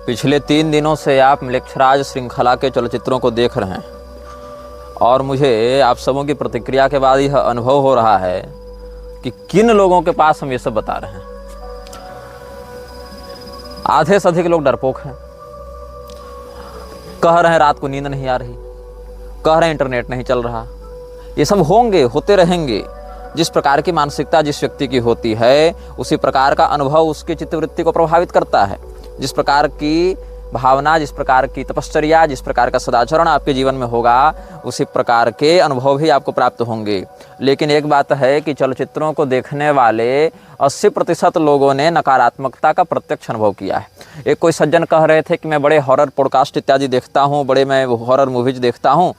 पिछले 3 दिनों से आप म्लेच्छराज श्रृंखला के चलचित्रों को देख रहे हैं और मुझे आप सबों की प्रतिक्रिया के बाद यह अनुभव हो रहा है कि किन लोगों के पास हम ये सब बता रहे हैं। आधे से अधिक लोग डरपोक हैं, कह रहे हैं रात को नींद नहीं आ रही, कह रहे हैं इंटरनेट नहीं चल रहा। ये सब होते रहेंगे। जिस प्रकार की मानसिकता जिस व्यक्ति की होती है उसी प्रकार का अनुभव उसकी चित्तवृत्ति को प्रभावित करता है। जिस प्रकार की भावना, जिस प्रकार की तपश्चर्या, जिस प्रकार का सदाचरण आपके जीवन में होगा उसी प्रकार के अनुभव भी आपको प्राप्त होंगे। लेकिन एक बात है कि चलचित्रों को देखने वाले 80% लोगों ने नकारात्मकता का प्रत्यक्ष अनुभव किया है। एक कोई सज्जन कह रहे थे कि मैं बड़े हॉरर पॉडकास्ट इत्यादि देखता हूँ, मैं हॉरर मूवीज देखता हूँ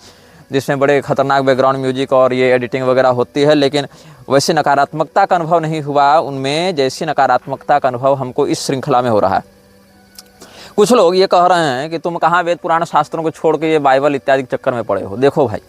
जिसमें बड़े खतरनाक बैकग्राउंड म्यूजिक और ये एडिटिंग वगैरह होती है, लेकिन वैसे नकारात्मकता का अनुभव नहीं हुआ उनमें जैसी नकारात्मकता का अनुभव हमको इस श्रृंखला में हो रहा है। कुछ लोग ये कह रहे हैं कि तुम कहाँ वेद पुराण शास्त्रों को छोड़ के ये बाइबल इत्यादि के चक्कर में पड़े हो। देखो भाई,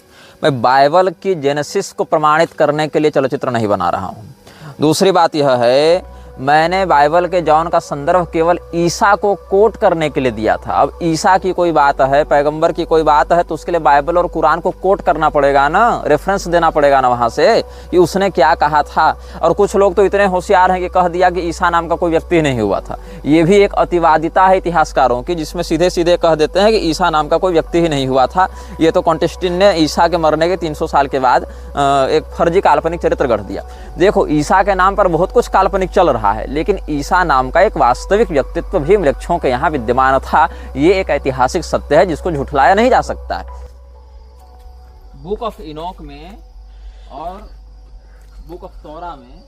मैं बाइबल की जेनेसिस को प्रमाणित करने के लिए चलचित्र नहीं बना रहा हूँ। दूसरी बात यह है, मैंने बाइबल के जॉन का संदर्भ केवल ईसा को कोट करने के लिए दिया था। अब ईसा की कोई बात है, पैगंबर की कोई बात है, तो उसके लिए बाइबल और कुरान को कोट करना पड़ेगा ना, रेफरेंस देना पड़ेगा ना वहाँ से कि उसने क्या कहा था। और कुछ लोग तो इतने होशियार हैं कि कह दिया कि ईसा नाम का कोई व्यक्ति नहीं हुआ था। ये भी एक अतिवादिता है इतिहासकारों की, जिसमें सीधे सीधे कह देते हैं कि ईसा नाम का कोई व्यक्ति ही नहीं हुआ था। ये तो कॉन्टेस्टिन ने ईसा के मरने के 300 साल के बाद एक फर्जी काल्पनिक चरित्र गढ़ दिया। देखो, ईसा के नाम पर बहुत कुछ काल्पनिक चल रहा है, लेकिन ईसा नाम का एक वास्तविक व्यक्तित्व भी म्लेच्छों के यहाँ विद्यमान था। ये एक ऐतिहासिक सत्य है जिसको झुठलाया नहीं जा सकता है। बुक ऑफ इनोक में और बुक ऑफ तोरा में,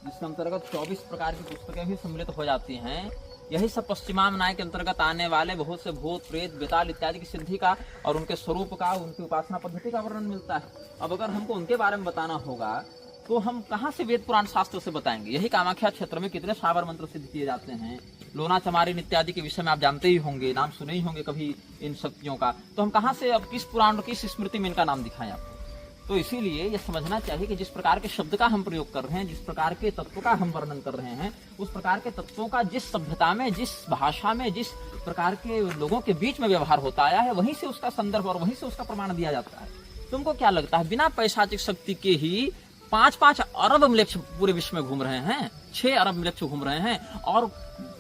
जिसके अंतर्गत 24 प्रकार की पुस्तकें भी सम्मिलित हो जाती हैं, यही सब पश्चिमाम न्याय के अंतर्गत आने वाले बहुत से भूत, प्रेत, बेताल इत्यादि की सिद्धि का और उनके स्वरूप का, उनकी उपासना पद्धति का वर्णन मिलता है। अब अगर हमको उनके बारे में बताना होगा तो हम कहाँ से वेद पुराण शास्त्र से बताएंगे। यही कामाख्या क्षेत्र में कितने साबर मंत्र सिद्ध किए जाते हैं। लोना चमारिन इत्यादि के विषय में आप जानते ही होंगे, नाम सुने ही होंगे कभी इन शक्तियों का। तो हम कहाँ से, अब किस पुराण, किस स्मृति में इनका नाम दिखाएं आपको। तो इसीलिए यह समझना चाहिए कि जिस प्रकार के शब्द का हम प्रयोग कर रहे हैं, जिस प्रकार के तत्व का हम वर्णन कर रहे हैं, उस प्रकार के तत्वों का जिस सभ्यता में, जिस भाषा में, जिस प्रकार के लोगों के बीच में व्यवहार होता आया है, वहीं से उसका संदर्भ और वहीं से उसका प्रमाण दिया जाता है। तुमको क्या लगता है, बिना पैशाचिक शक्ति के ही 5-5 अरब म्लेच्छ पूरे विश्व में घूम रहे हैं, 6 अरब म्लेच्छ घूम रहे हैं और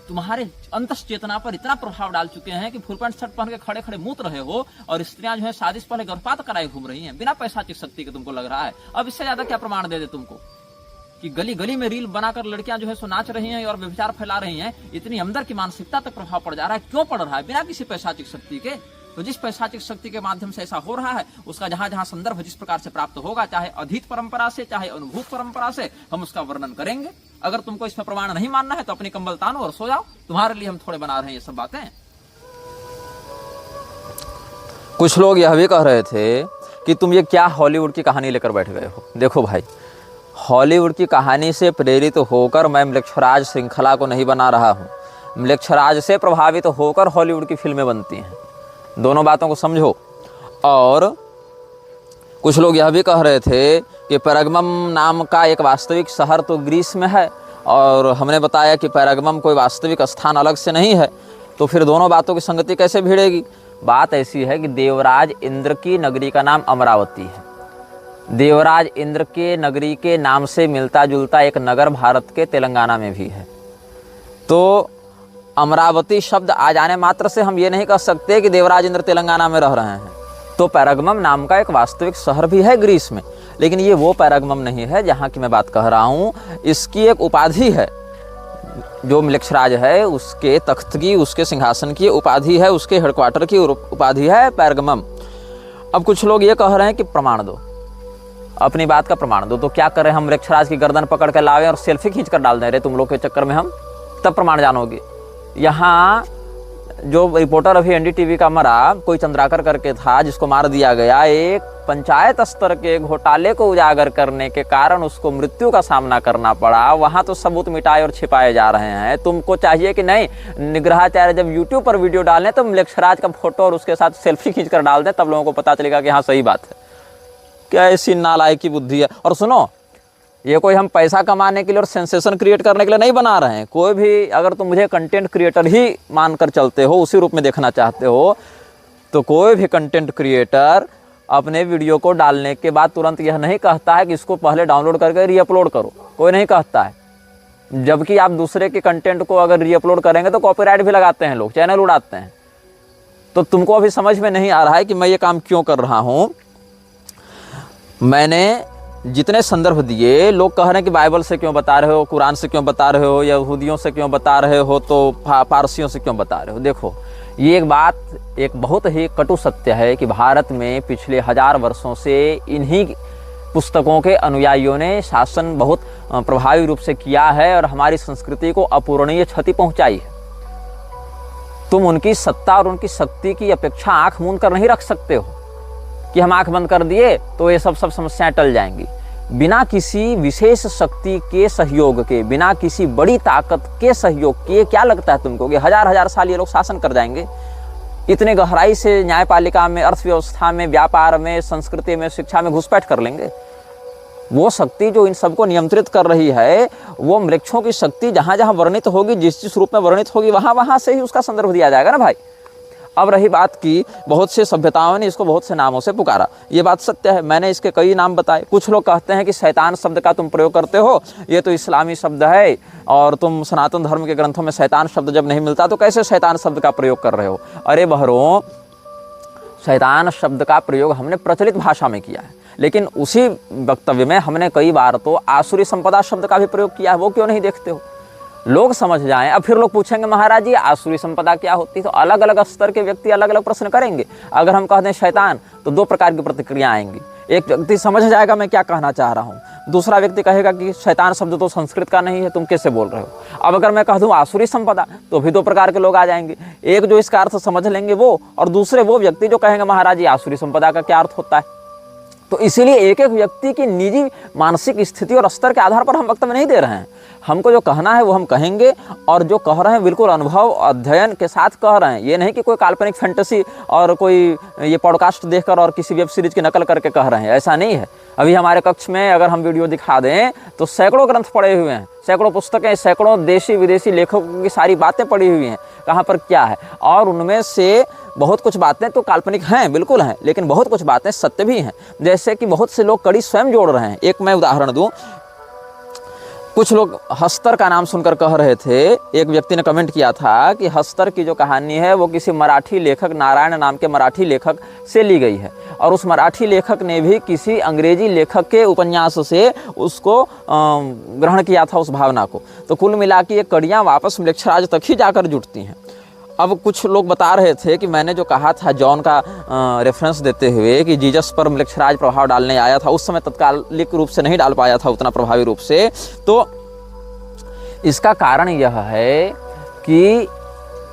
तुम्हारे अंतस चेतना पर इतना प्रभाव डाल चुके हैं कि फुल पैंट शर्ट पहन के खड़े खड़े मूत रहे हो और स्त्रियां जो है शादी से पहले गर्भपात कराए घूम रही हैं बिना पैशाचिक शक्ति के। तुमको लग रहा है अब इससे ज्यादा क्या प्रमाण दे तुमको कि गली गली में रील बनाकर लड़कियां जो है सो नाच रही हैं और व्यभिचार फैला रही हैं। इतनी अंदर की मानसिकता तक प्रभाव पड़ जा रहा है। क्यों पड़ रहा है? बिना किसी पैशाचिक शक्ति के। तो जिस पैशाचिक शक्ति के माध्यम से ऐसा हो रहा है, उसका जहां जहां संदर्भ जिस प्रकार से प्राप्त होगा, चाहे अधीत परंपरा से, चाहे अनुभूत परंपरा से, हम उसका वर्णन करेंगे। अगर तुमको इसमें प्रमाण नहीं मानना है तो अपनी कंबल तानो और सो जाओ। तुम्हारे लिए हम थोड़े बना रहे हैं ये सब बातें। कुछ लोग यह भी कह रहे थे कि तुम ये क्या हॉलीवुड की कहानी लेकर बैठ गए हो। देखो भाई, हॉलीवुड की कहानी से प्रेरित होकर मैं म्लेच्छराज श्रृंखला को नहीं बना रहा हूँ। म्लेच्छराज से प्रभावित होकर हॉलीवुड की फिल्में बनती हैं। दोनों बातों को समझो। और कुछ लोग यह भी कह रहे थे कि पैरगमम नाम का एक वास्तविक शहर तो ग्रीस में है और हमने बताया कि पैरगमम कोई वास्तविक स्थान अलग से नहीं है। तो फिर दोनों बातों की संगति कैसे भिड़ेगी? बात ऐसी है कि देवराज इंद्र की नगरी का नाम अमरावती है। देवराज इंद्र के नगरी के नाम से मिलता जुलता एक नगर भारत के तेलंगाना में भी है। तो अमरावती शब्द आ जाने मात्र से हम ये नहीं कह सकते कि देवराज इंद्र तेलंगाना में रह रहे हैं। तो पैरगमम नाम का एक वास्तविक शहर भी है ग्रीस में, लेकिन ये वो पैरगमम नहीं है जहाँ की मैं बात कह रहा हूँ। इसकी एक उपाधि है, जो म्लेच्छराज है उसके तख्त की, उसके सिंहासन की उपाधि है, उसके हेडक्वार्टर की उपाधि है पैरगमम। अब कुछ लोग ये कह रहे हैं कि प्रमाण दो, अपनी बात का प्रमाण दो। तो क्या करें, हम म्लेच्छराज की गर्दन पकड़ के लावे और सेल्फी खींच कर डाल दें रे तुम लोग के चक्कर में हम, तब प्रमाण जानोगे। यहाँ जो रिपोर्टर अभी एनडीटीवी का मरा, कोई चंद्राकर करके था जिसको मार दिया गया, एक पंचायत स्तर के घोटाले को उजागर करने के कारण उसको मृत्यु का सामना करना पड़ा। वहाँ तो सबूत मिटाए और छिपाए जा रहे हैं। तुमको चाहिए कि नहीं, निग्रहाचार्य जब यूट्यूब पर वीडियो डालें तो म्लेच्छराज का फोटो और उसके साथ सेल्फी खींच कर डाल दें, तब लोगों को पता चलेगा कि हाँ सही बात है। क्या ऐसी नालायक की बुद्धि है। और सुनो, ये कोई हम पैसा कमाने के लिए और सेंसेशन क्रिएट करने के लिए नहीं बना रहे हैं। कोई भी अगर तुम मुझे कंटेंट क्रिएटर ही मानकर चलते हो, उसी रूप में देखना चाहते हो, तो कोई भी कंटेंट क्रिएटर अपने वीडियो को डालने के बाद तुरंत यह नहीं कहता है कि इसको पहले डाउनलोड करके रीअपलोड करो, कोई नहीं कहता है। जबकि आप दूसरे के कंटेंट को अगर रीअपलोड करेंगे तो कॉपीराइट भी लगाते हैं लोग, चैनल उड़ाते हैं। तो तुमको अभी समझ में नहीं आ रहा है कि मैं ये काम क्यों कर रहा हूँ। मैंने जितने संदर्भ दिए, लोग कह रहे हैं कि बाइबल से क्यों बता रहे हो, कुरान से क्यों बता रहे हो, यहूदियों से क्यों बता रहे हो, तो पारसियों से क्यों बता रहे हो। देखो, ये एक बहुत ही कटु सत्य है कि भारत में पिछले 1000 वर्षों से इन्हीं पुस्तकों के अनुयायियों ने शासन बहुत प्रभावी रूप से किया है और हमारी संस्कृति को अपूरणीय क्षति पहुंचाई है। तुम उनकी सत्ता और उनकी शक्ति की अपेक्षा आंख मूंद कर नहीं रख सकते हो कि हम आंख बंद कर दिए तो ये सब समस्याएं टल जाएंगी। बिना किसी विशेष शक्ति के सहयोग के, बिना किसी बड़ी ताकत के सहयोग के, क्या लगता है तुमको कि 1000 साल ये लोग शासन कर जाएंगे? इतने गहराई से न्यायपालिका में, अर्थव्यवस्था में, व्यापार में, संस्कृति में, शिक्षा में घुसपैठ कर लेंगे। वो शक्ति जो इन सबको नियंत्रित कर रही है, वो मृक्षों की शक्ति जहाँ जहाँ वर्णित होगी, जिस रूप में वर्णित होगी, वहाँ वहाँ से ही उसका संदर्भ दिया जाएगा ना भाई। अब रही बात की, बहुत से सभ्यताओं ने इसको बहुत से नामों से पुकारा, ये बात सत्य है। मैंने इसके कई नाम बताए। कुछ लोग कहते हैं कि शैतान शब्द का तुम प्रयोग करते हो, ये तो इस्लामी शब्द है और तुम सनातन धर्म के ग्रंथों में शैतान शब्द जब नहीं मिलता तो कैसे शैतान शब्द का प्रयोग कर रहे हो। अरे बहरों, शैतान शब्द का प्रयोग हमने प्रचलित भाषा में किया है, लेकिन उसी वक्तव्य में हमने कई बार तो आसुरी संपदा शब्द का भी प्रयोग किया है। वो क्यों नहीं देखते हो? लोग समझ जाएं। अब फिर लोग पूछेंगे महाराज जी आसुरी संपदा क्या होती है? तो अलग अलग स्तर के व्यक्ति अलग अलग प्रश्न करेंगे। अगर हम कह दें शैतान तो 2 प्रकार की प्रतिक्रिया आएंगी। एक व्यक्ति समझ जाएगा मैं क्या कहना चाह रहा हूँ, दूसरा व्यक्ति कहेगा कि शैतान शब्द तो संस्कृत का नहीं है, तुम कैसे बोल रहे हो। अब अगर मैं कह दूँ आसुरी संपदा तो भी 2 प्रकार के लोग आ जाएंगे। एक जो इसका अर्थ समझ लेंगे वो, और दूसरे वो व्यक्ति जो कहेंगे महाराज जी आसुरी संपदा का क्या अर्थ होता है। तो इसीलिए एक एक व्यक्ति की निजी मानसिक स्थिति और स्तर के आधार पर हम वक्तव्य नहीं दे रहे हैं। हमको जो कहना है वो हम कहेंगे, और जो कह रहे हैं बिल्कुल अनुभव अध्ययन के साथ कह रहे हैं। ये नहीं कि कोई काल्पनिक फैंटेसी और कोई ये पॉडकास्ट देखकर और किसी वेब सीरीज की नकल करके कह रहे हैं, ऐसा नहीं है। अभी हमारे कक्ष में अगर हम वीडियो दिखा दें तो सैकड़ों ग्रंथ पढ़े हुए हैं, सैकड़ों पुस्तकें, सैकड़ों देशी विदेशी लेखकों की सारी बातें पढ़ी हुई हैं, कहाँ पर क्या है। और उनमें से बहुत कुछ बातें तो काल्पनिक हैं, बिल्कुल हैं, लेकिन बहुत कुछ बातें सत्य भी हैं। जैसे कि बहुत से लोग कड़ी स्वयं जोड़ रहे हैं। एक मैं उदाहरण दूं, कुछ लोग हस्तर का नाम सुनकर कह रहे थे, एक व्यक्ति ने कमेंट किया था कि हस्तर की जो कहानी है वो किसी मराठी लेखक, नारायण नाम के मराठी लेखक से ली गई है, और उस मराठी लेखक ने भी किसी अंग्रेजी लेखक के उपन्यास से उसको ग्रहण किया था, उस भावना को। तो कुल मिला के ये कड़ियाँ वापस म्लेच्छराज तक ही जाकर जुटती हैं। अब कुछ लोग बता रहे थे कि मैंने जो कहा था जॉन का रेफरेंस देते हुए कि जीसस पर म्लेच्छराज प्रभाव डालने आया था, उस समय तत्कालिक रूप से नहीं डाल पाया था उतना प्रभावी रूप से। तो इसका कारण यह है कि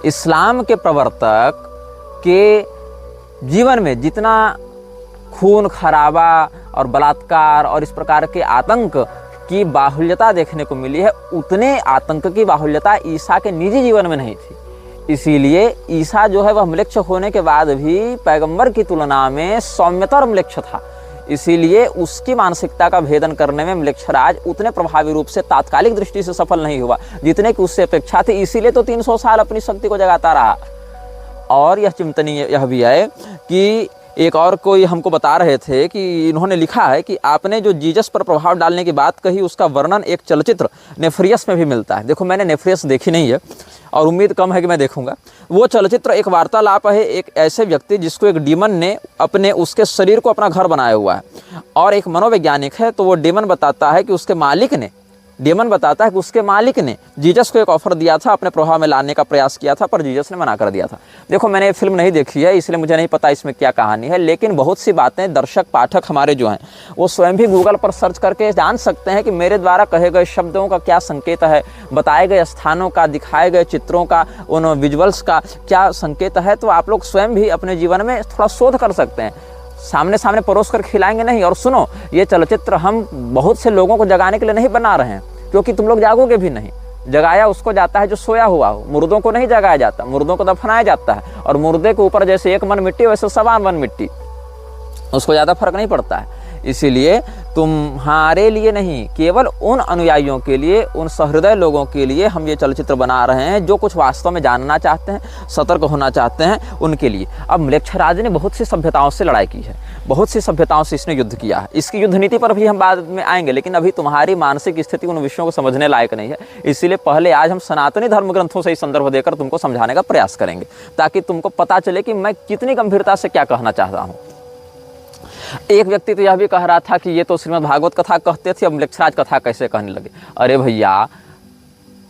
इस्लाम के प्रवर्तक के जीवन में जितना खून खराबा और बलात्कार और इस प्रकार के आतंक की बाहुल्यता देखने को मिली है, उतने आतंक की बाहुल्यता ईसा के निजी जीवन में नहीं थी। इसीलिए ईसा जो है वह म्लेच्छ होने के बाद भी पैगंबर की तुलना में सौम्यतर म्लेच्छ था। इसीलिए उसकी मानसिकता का भेदन करने में म्लेच्छराज उतने प्रभावी रूप से तात्कालिक दृष्टि से सफल नहीं हुआ जितने की उससे अपेक्षा थी। इसीलिए तो 300 साल अपनी शक्ति को जगाता रहा। और यह चिंतनीय यह भी है कि एक और कोई हमको बता रहे थे कि इन्होंने लिखा है कि आपने जो जीसस पर प्रभाव डालने की बात कही उसका वर्णन एक चलचित्र नेफ्रियस में भी मिलता है। देखो, मैंने नेफ्रियस देखी नहीं है और उम्मीद कम है कि मैं देखूंगा। वो चलचित्र एक वार्तालाप है एक ऐसे व्यक्ति जिसको एक डीमन ने उसके शरीर को अपना घर बनाया हुआ है, और एक मनोवैज्ञानिक है। तो वो डीमन बताता है कि उसके मालिक ने जीसस को एक ऑफर दिया था, अपने प्रभाव में लाने का प्रयास किया था, पर जीसस ने मना कर दिया था। देखो, मैंने ये फिल्म नहीं देखी है इसलिए मुझे नहीं पता इसमें क्या कहानी है, लेकिन बहुत सी बातें दर्शक पाठक हमारे जो हैं वो स्वयं भी गूगल पर सर्च करके जान सकते हैं कि मेरे द्वारा कहे गए शब्दों का क्या संकेत है, बताए गए स्थानों का, दिखाए गए चित्रों का, उन विजुअल्स का क्या संकेत है। तो आप लोग स्वयं भी अपने जीवन में थोड़ा शोध कर सकते हैं। सामने सामने परोस कर खिलाएंगे नहीं। और सुनो, ये चलचित्र हम बहुत से लोगों को जगाने के लिए नहीं बना रहे हैं, क्योंकि तुम लोग जागोगे भी नहीं। जगाया उसको जाता है जो सोया हुआ हो, मुर्दों को नहीं जगाया जाता, मुर्दों को दफनाया जाता है। और मुर्दे के ऊपर जैसे 1 मन मिट्टी वैसे 1.25 मन मिट्टी, उसको ज़्यादा फर्क नहीं पड़ता है। इसीलिए तुम्हारे लिए नहीं, केवल उन अनुयायियों के लिए, उन सहृदय लोगों के लिए हम ये चलचित्र बना रहे हैं जो कुछ वास्तव में जानना चाहते हैं, सतर्क होना चाहते हैं, उनके लिए। अब म्लेच्छराज ने बहुत सी सभ्यताओं से लड़ाई की है, बहुत सी सभ्यताओं से इसने युद्ध किया है। इसकी युद्ध नीति पर भी हम बाद में आएंगे, लेकिन अभी तुम्हारी मानसिक स्थिति उन विषयों को समझने लायक नहीं है। इसीलिए पहले आज हम सनातनी धर्म ग्रंथों से ही संदर्भ देकर तुमको समझाने का प्रयास करेंगे, ताकि तुमको पता चले कि मैं कितनी गंभीरता से क्या कहना चाहता हूँ। एक व्यक्ति तो यह भी कह रहा था कि ये तो श्रीमद् भागवत कथा कहते थे, अब म्लेच्छराज कथा कैसे कहने लगे। अरे भैया,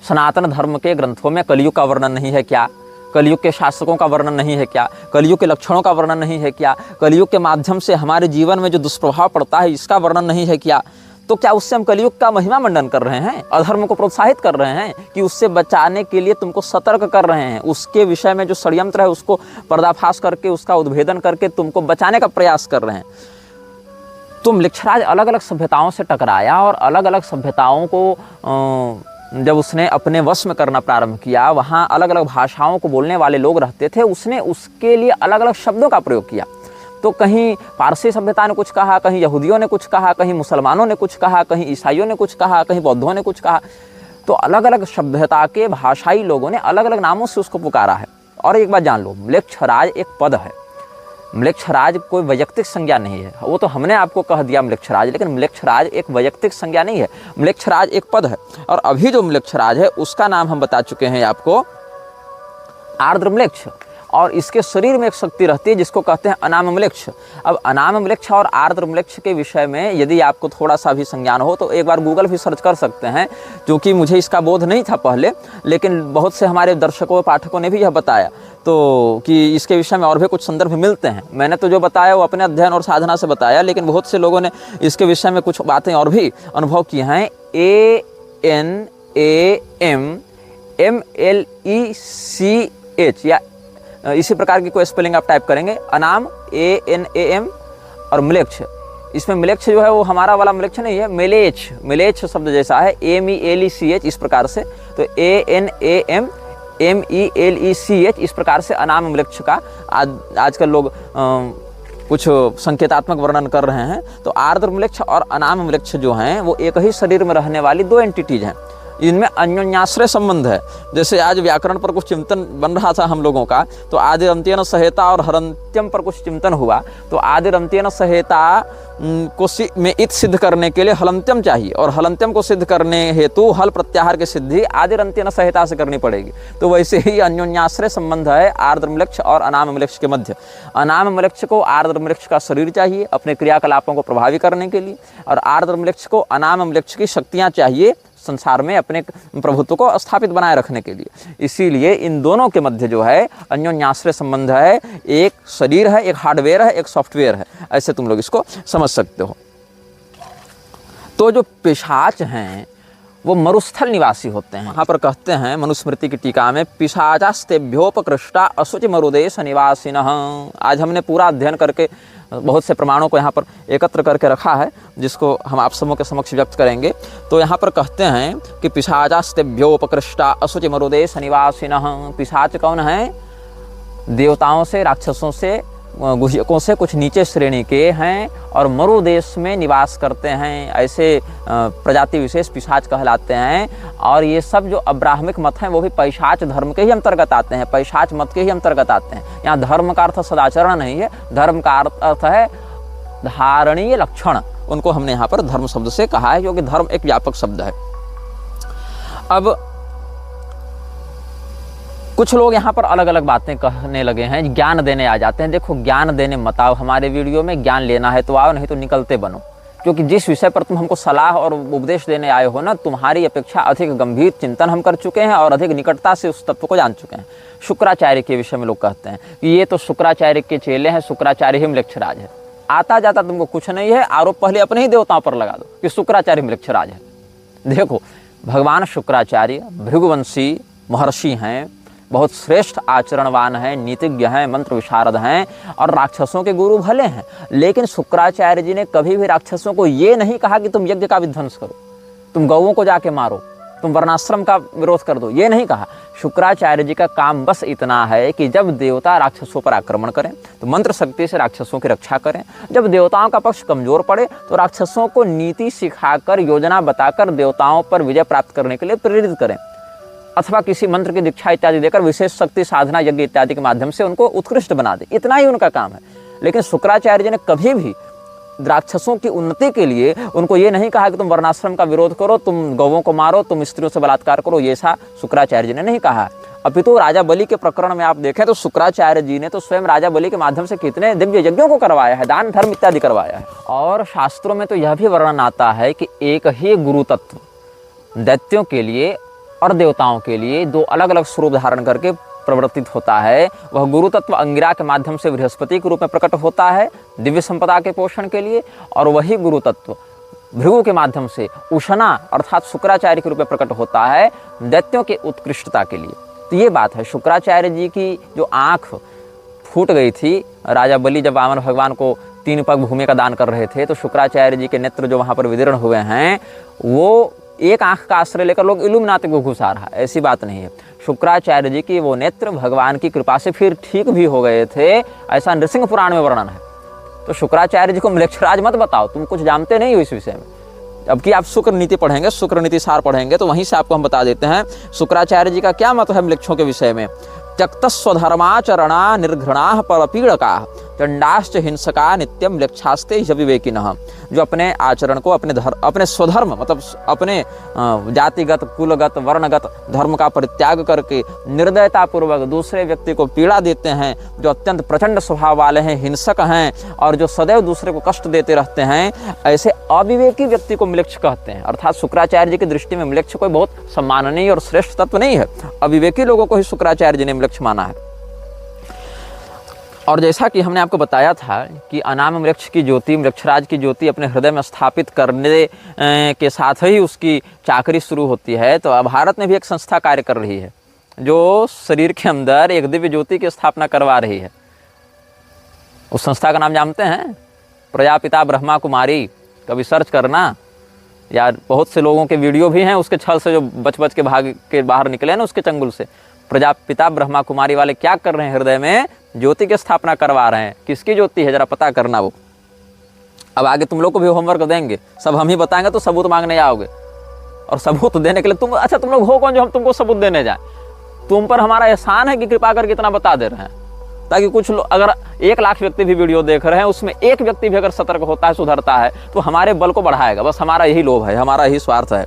सनातन धर्म के ग्रंथों में कलयुग का वर्णन नहीं है क्या? कलयुग के शासकों का वर्णन नहीं है क्या? कलयुग के लक्षणों का वर्णन नहीं है क्या? कलयुग के माध्यम से हमारे जीवन में जो दुष्प्रभाव पड़ता है इसका वर्णन नहीं है क्या? तो क्या उससे हम कलयुग का महिमा मंडन कर रहे हैं, अधर्म को प्रोत्साहित कर रहे हैं, कि उससे बचाने के लिए तुमको सतर्क कर रहे हैं, उसके विषय में जो षड्यंत्र है उसको पर्दाफाश करके, उसका उद्भेदन करके तुमको बचाने का प्रयास कर रहे हैं? तो म्लेच्छराज अलग अलग सभ्यताओं से टकराया और अलग अलग सभ्यताओं को जब उसने अपने वश में करना प्रारंभ किया, वहाँ अलग अलग भाषाओं को बोलने वाले लोग रहते थे, उसने उसके लिए अलग अलग शब्दों का प्रयोग किया। तो कहीं पारसी सभ्यता ने कुछ कहा, कहीं यहूदियों ने कुछ कहा, कहीं मुसलमानों ने कुछ कहा, कहीं ईसाइयों ने कुछ कहा, कहीं बौद्धों ने कुछ कहा। तो अलग अलग सभ्यता के भाषाई लोगों ने अलग अलग नामों से उसको पुकारा है। और एक बात जान लो, म्लेच्छराज एक पद है, म्लेच्छराज कोई वैयक्तिक संज्ञा नहीं है। वो तो हमने आपको कह दिया म्लेच्छराज, लेकिन म्लेच्छराज एक वैयक्तिक संज्ञा नहीं है, म्लेच्छराज एक पद है। और अभी जो म्लेच्छराज है उसका नाम हम बता चुके हैं आपको, आर्द्र म्लेच्छ। और इसके शरीर में एक शक्ति रहती है जिसको कहते हैं अनाम म्लेच्छ। अब अनाम म्लेच्छ और आर्द्र म्लेच्छ के विषय में यदि आपको थोड़ा सा भी संज्ञान हो तो एक बार गूगल भी सर्च कर सकते हैं, क्योंकि मुझे इसका बोध नहीं था पहले, लेकिन बहुत से हमारे दर्शकों पाठकों ने भी यह बताया तो कि इसके विषय में और भी कुछ संदर्भ मिलते हैं। मैंने तो जो बताया वो अपने अध्ययन और साधना से बताया, लेकिन बहुत से लोगों ने इसके विषय में कुछ बातें और भी अनुभव की हैं। ANAMMLECH या इसी प्रकार की कोई स्पेलिंग आप टाइप करेंगे, अनाम ANAM और म्लेच्छ। इसमें म्लेच्छ जो है वो हमारा वाला म्लेच्छ नहीं है, मेलेच्छ, मेलेच्छ शब्द जैसा है, MELECH इस प्रकार से। तो ANAMMELECH इस प्रकार से अनाम म्लेच्छ का आजकल लोग कुछ संकेतात्मक वर्णन कर रहे हैं। तो आर्द्र म्लेच्छ और अनाम म्लेच्छ जो हैं वो एक ही शरीर में रहने वाली दो एंटिटीज हैं, इनमें अन्योन्याश्रय संबंध है। जैसे आज व्याकरण पर कुछ चिंतन बन रहा था हम लोगों का, तो आदिरंत्येन सहेता और हरंत्यम पर कुछ चिंतन हुआ। तो आदिरंत्येन सहेता को में इत सिद्ध करने के लिए हलंत्यम चाहिए, और हलंत्यम को सिद्ध करने हेतु हल प्रत्याहार की सिद्धि आदिरंत्येन सहेता से करनी पड़ेगी। तो वैसे ही अन्योन्याश्रय संबंध है आर्द्र म्लेच्छ और अनाम म्लेच्छ के मध्य। अनाम म्लेच्छ को आर्द्र म्लेच्छ का शरीर चाहिए अपने क्रियाकलापों को प्रभावी करने के लिए, और आर्द्र म्लेच्छ को अनाम म्लेच्छ की शक्तियाँ चाहिए संसार में अपने प्रभुत्व को स्थापित बनाए रखने के लिए। इसीलिए इन दोनों के मध्य जो है अन्योन्याश्रय संबंध है, एक शरीर है, एक हार्डवेयर है, एक सॉफ्टवेयर है, ऐसे तुम लोग इसको समझ सकते हो। तो जो पिशाच हैं वो मरुस्थल निवासी होते हैं। यहाँ पर कहते हैं मनुस्मृति की टीका में, पिशाचास्तेभ्योपकृष्टा असुचि मरुदेश निवासिनः। आज हमने पूरा अध्ययन करके बहुत से प्रमाणों को यहाँ पर एकत्र करके रखा है, जिसको हम आप सबों के समक्ष व्यक्त करेंगे। तो यहाँ पर कहते हैं कि पिशाचास्तेभ्योपकृष्टा असुचि मरुदेश निवासिनः। पिशाच कौन है? देवताओं से, राक्षसों से, गुह्यकों से कुछ नीचे श्रेणी के हैं और मरु देश में निवास करते हैं। ऐसे प्रजाति विशेष पिशाच कहलाते हैं। और ये सब जो अब्राह्मिक मत हैं वो भी पैशाच धर्म के ही अंतर्गत आते हैं, पैशाच मत के ही अंतर्गत आते हैं। यहाँ धर्म का अर्थ सदाचरण नहीं है, धर्म का अर्थ है धारणीय लक्षण। उनको हमने यहाँ पर धर्म शब्द से कहा है, क्योंकि धर्म एक व्यापक शब्द है। अब कुछ लोग यहाँ पर अलग अलग बातें कहने लगे हैं, ज्ञान देने आ जाते हैं। देखो, ज्ञान देने मत आओ हमारे वीडियो में, ज्ञान लेना है तो आओ, नहीं तो निकलते बनो। क्योंकि जिस विषय पर तुम हमको सलाह और उपदेश देने आए हो ना, तुम्हारी अपेक्षा अधिक गंभीर चिंतन हम कर चुके हैं और अधिक निकटता से उस तत्व को जान चुके हैं। शुक्राचार्य के विषय में लोग कहते हैं कि ये तो शुक्राचार्य के चेले हैं, शुक्राचार्य ही म्लेच्छराज है। आता जाता तुमको कुछ नहीं है, आरोप पहले अपने ही देवताओं पर लगा दो कि शुक्राचार्य म्लेच्छराज है। देखो, भगवान शुक्राचार्य भृगुवंशी महर्षि हैं, बहुत श्रेष्ठ आचरणवान हैं, नीतिज्ञ हैं, मंत्र विशारद हैं और राक्षसों के गुरु भले हैं। लेकिन शुक्राचार्य जी ने कभी भी राक्षसों को ये नहीं कहा कि तुम यज्ञ का विध्वंस करो, तुम गौओं को जाके मारो, तुम वर्णाश्रम का विरोध कर दो, ये नहीं कहा। शुक्राचार्य जी का काम बस इतना है कि जब देवता राक्षसों पर आक्रमण करें तो मंत्र शक्ति से राक्षसों की रक्षा करें, जब देवताओं का पक्ष कमजोर पड़े तो राक्षसों को नीति सिखाकर, योजना बताकर देवताओं पर विजय प्राप्त करने के लिए प्रेरित करें, अथवा किसी मंत्र की दीक्षा इत्यादि देकर विशेष शक्ति साधना यज्ञ इत्यादि के माध्यम से उनको उत्कृष्ट बना दे। इतना ही उनका काम है। लेकिन शुक्राचार्य जी ने कभी भी राक्षसों की उन्नति के लिए उनको ये नहीं कहा कि तुम वर्णाश्रम का विरोध करो, तुम गौवों को मारो, तुम स्त्रियों से बलात्कार करो, ये ऐसा शुक्राचार्य जी ने नहीं कहा। अपितु राजा बलि के प्रकरण में आप देखें तो शुक्राचार्य जी ने तो स्वयं राजा बलि के माध्यम से कितने दिव्य यज्ञों को करवाया है, दान धर्म इत्यादि करवाया है। और शास्त्रों में तो यह भी वर्णन आता है कि एक ही गुरु तत्व दैत्यों के लिए और देवताओं के लिए दो अलग अलग स्वरूप धारण करके प्रवर्तित होता है। वह गुरु तत्व अंगिरा के माध्यम से बृहस्पति के रूप में प्रकट होता है दिव्य संपदा के पोषण के लिए, और वही गुरु तत्व भृगु के माध्यम से उशना अर्थात शुक्राचार्य के रूप में प्रकट होता है दैत्यों के उत्कृष्टता के लिए। तो ये बात है। शुक्राचार्य जी की जो आँख फूट गई थी, राजा बलि जब वामन भगवान को 3 पग भूमि का दान कर रहे थे, तो शुक्राचार्य जी के नेत्र जो वहाँ पर विदीर्ण हुए हैं, वो एक आंख का आश्रय लेकर लोग इल्यूमिनाती को घुसा रहा, ऐसी बात नहीं है। शुक्राचार्य जी की वो नेत्र भगवान की कृपा से फिर ठीक भी हो गए थे, ऐसा नृसिंह पुराण में वर्णन है। तो शुक्राचार्य जी को म्लेच्छराज मत बताओ, तुम कुछ जानते नहीं हो इस विषय में। अब की आप शुक्र नीति पढ़ेंगे, शुक्र नीति सार पढ़ेंगे, तो वहीं से आपको हम बता देते हैं शुक्राचार्य जी का क्या मत है म्लेच्छों के विषय में। त्यक्तस्वधर्माचरणा निर्घृणा परपीड़का चंडाश्च हिंसका नित्यम म्लेच्छास्ते विवेकिनः। जो अपने आचरण को, अपने स्वधर्म मतलब अपने जातिगत, कुलगत, वर्णगत धर्म का परित्याग करके निर्दयतापूर्वक दूसरे व्यक्ति को पीड़ा देते हैं, जो अत्यंत प्रचंड स्वभाव वाले हैं, हिंसक हैं और जो सदैव दूसरे को कष्ट देते रहते हैं, ऐसे अविवेकी व्यक्ति को म्लेच्छ कहते हैं। अर्थात शुक्राचार्य जी की दृष्टि में म्लेच्छ कोई बहुत सम्माननीय और श्रेष्ठ तत्व नहीं है, अविवेकी लोगों को ही शुक्राचार्य जी ने म्लेच्छ माना है। और जैसा कि हमने आपको बताया था कि अनाम वृक्ष की ज्योति, वृक्षराज की ज्योति अपने हृदय में स्थापित करने के साथ ही उसकी चाकरी शुरू होती है। तो अब भारत में भी एक संस्था कार्य कर रही है जो शरीर के अंदर एक दिव्य ज्योति की स्थापना करवा रही है। उस संस्था का नाम जानते हैं? प्रजापिता ब्रह्मा कुमारी। कभी सर्च करना, यार बहुत से लोगों के वीडियो भी हैं उसके छल से जो बच बच के भाग के बाहर निकले ना उसके चंगुल से। प्रजापिता ब्रह्मा कुमारी वाले क्या कर रहे हैं? हृदय में ज्योति की स्थापना करवा रहे हैं। किसकी ज्योति है जरा पता करना वो। अब आगे तुम लोग को भी होमवर्क देंगे, सब हम ही बताएंगे तो सबूत मांगने जाओगे, और सबूत देने के लिए तुम लोग हो कौन जो हम तुमको सबूत देने जाए? तुम पर हमारा एहसान है कि कृपा करके इतना बता दे रहे हैं, ताकि कुछ लोग, अगर 1 लाख व्यक्ति भी वीडियो देख रहे हैं उसमें एक व्यक्ति भी अगर सतर्क होता है, सुधरता है, तो हमारे बल को बढ़ाएगा। बस हमारा यही लोभ है, हमारा यही स्वार्थ है।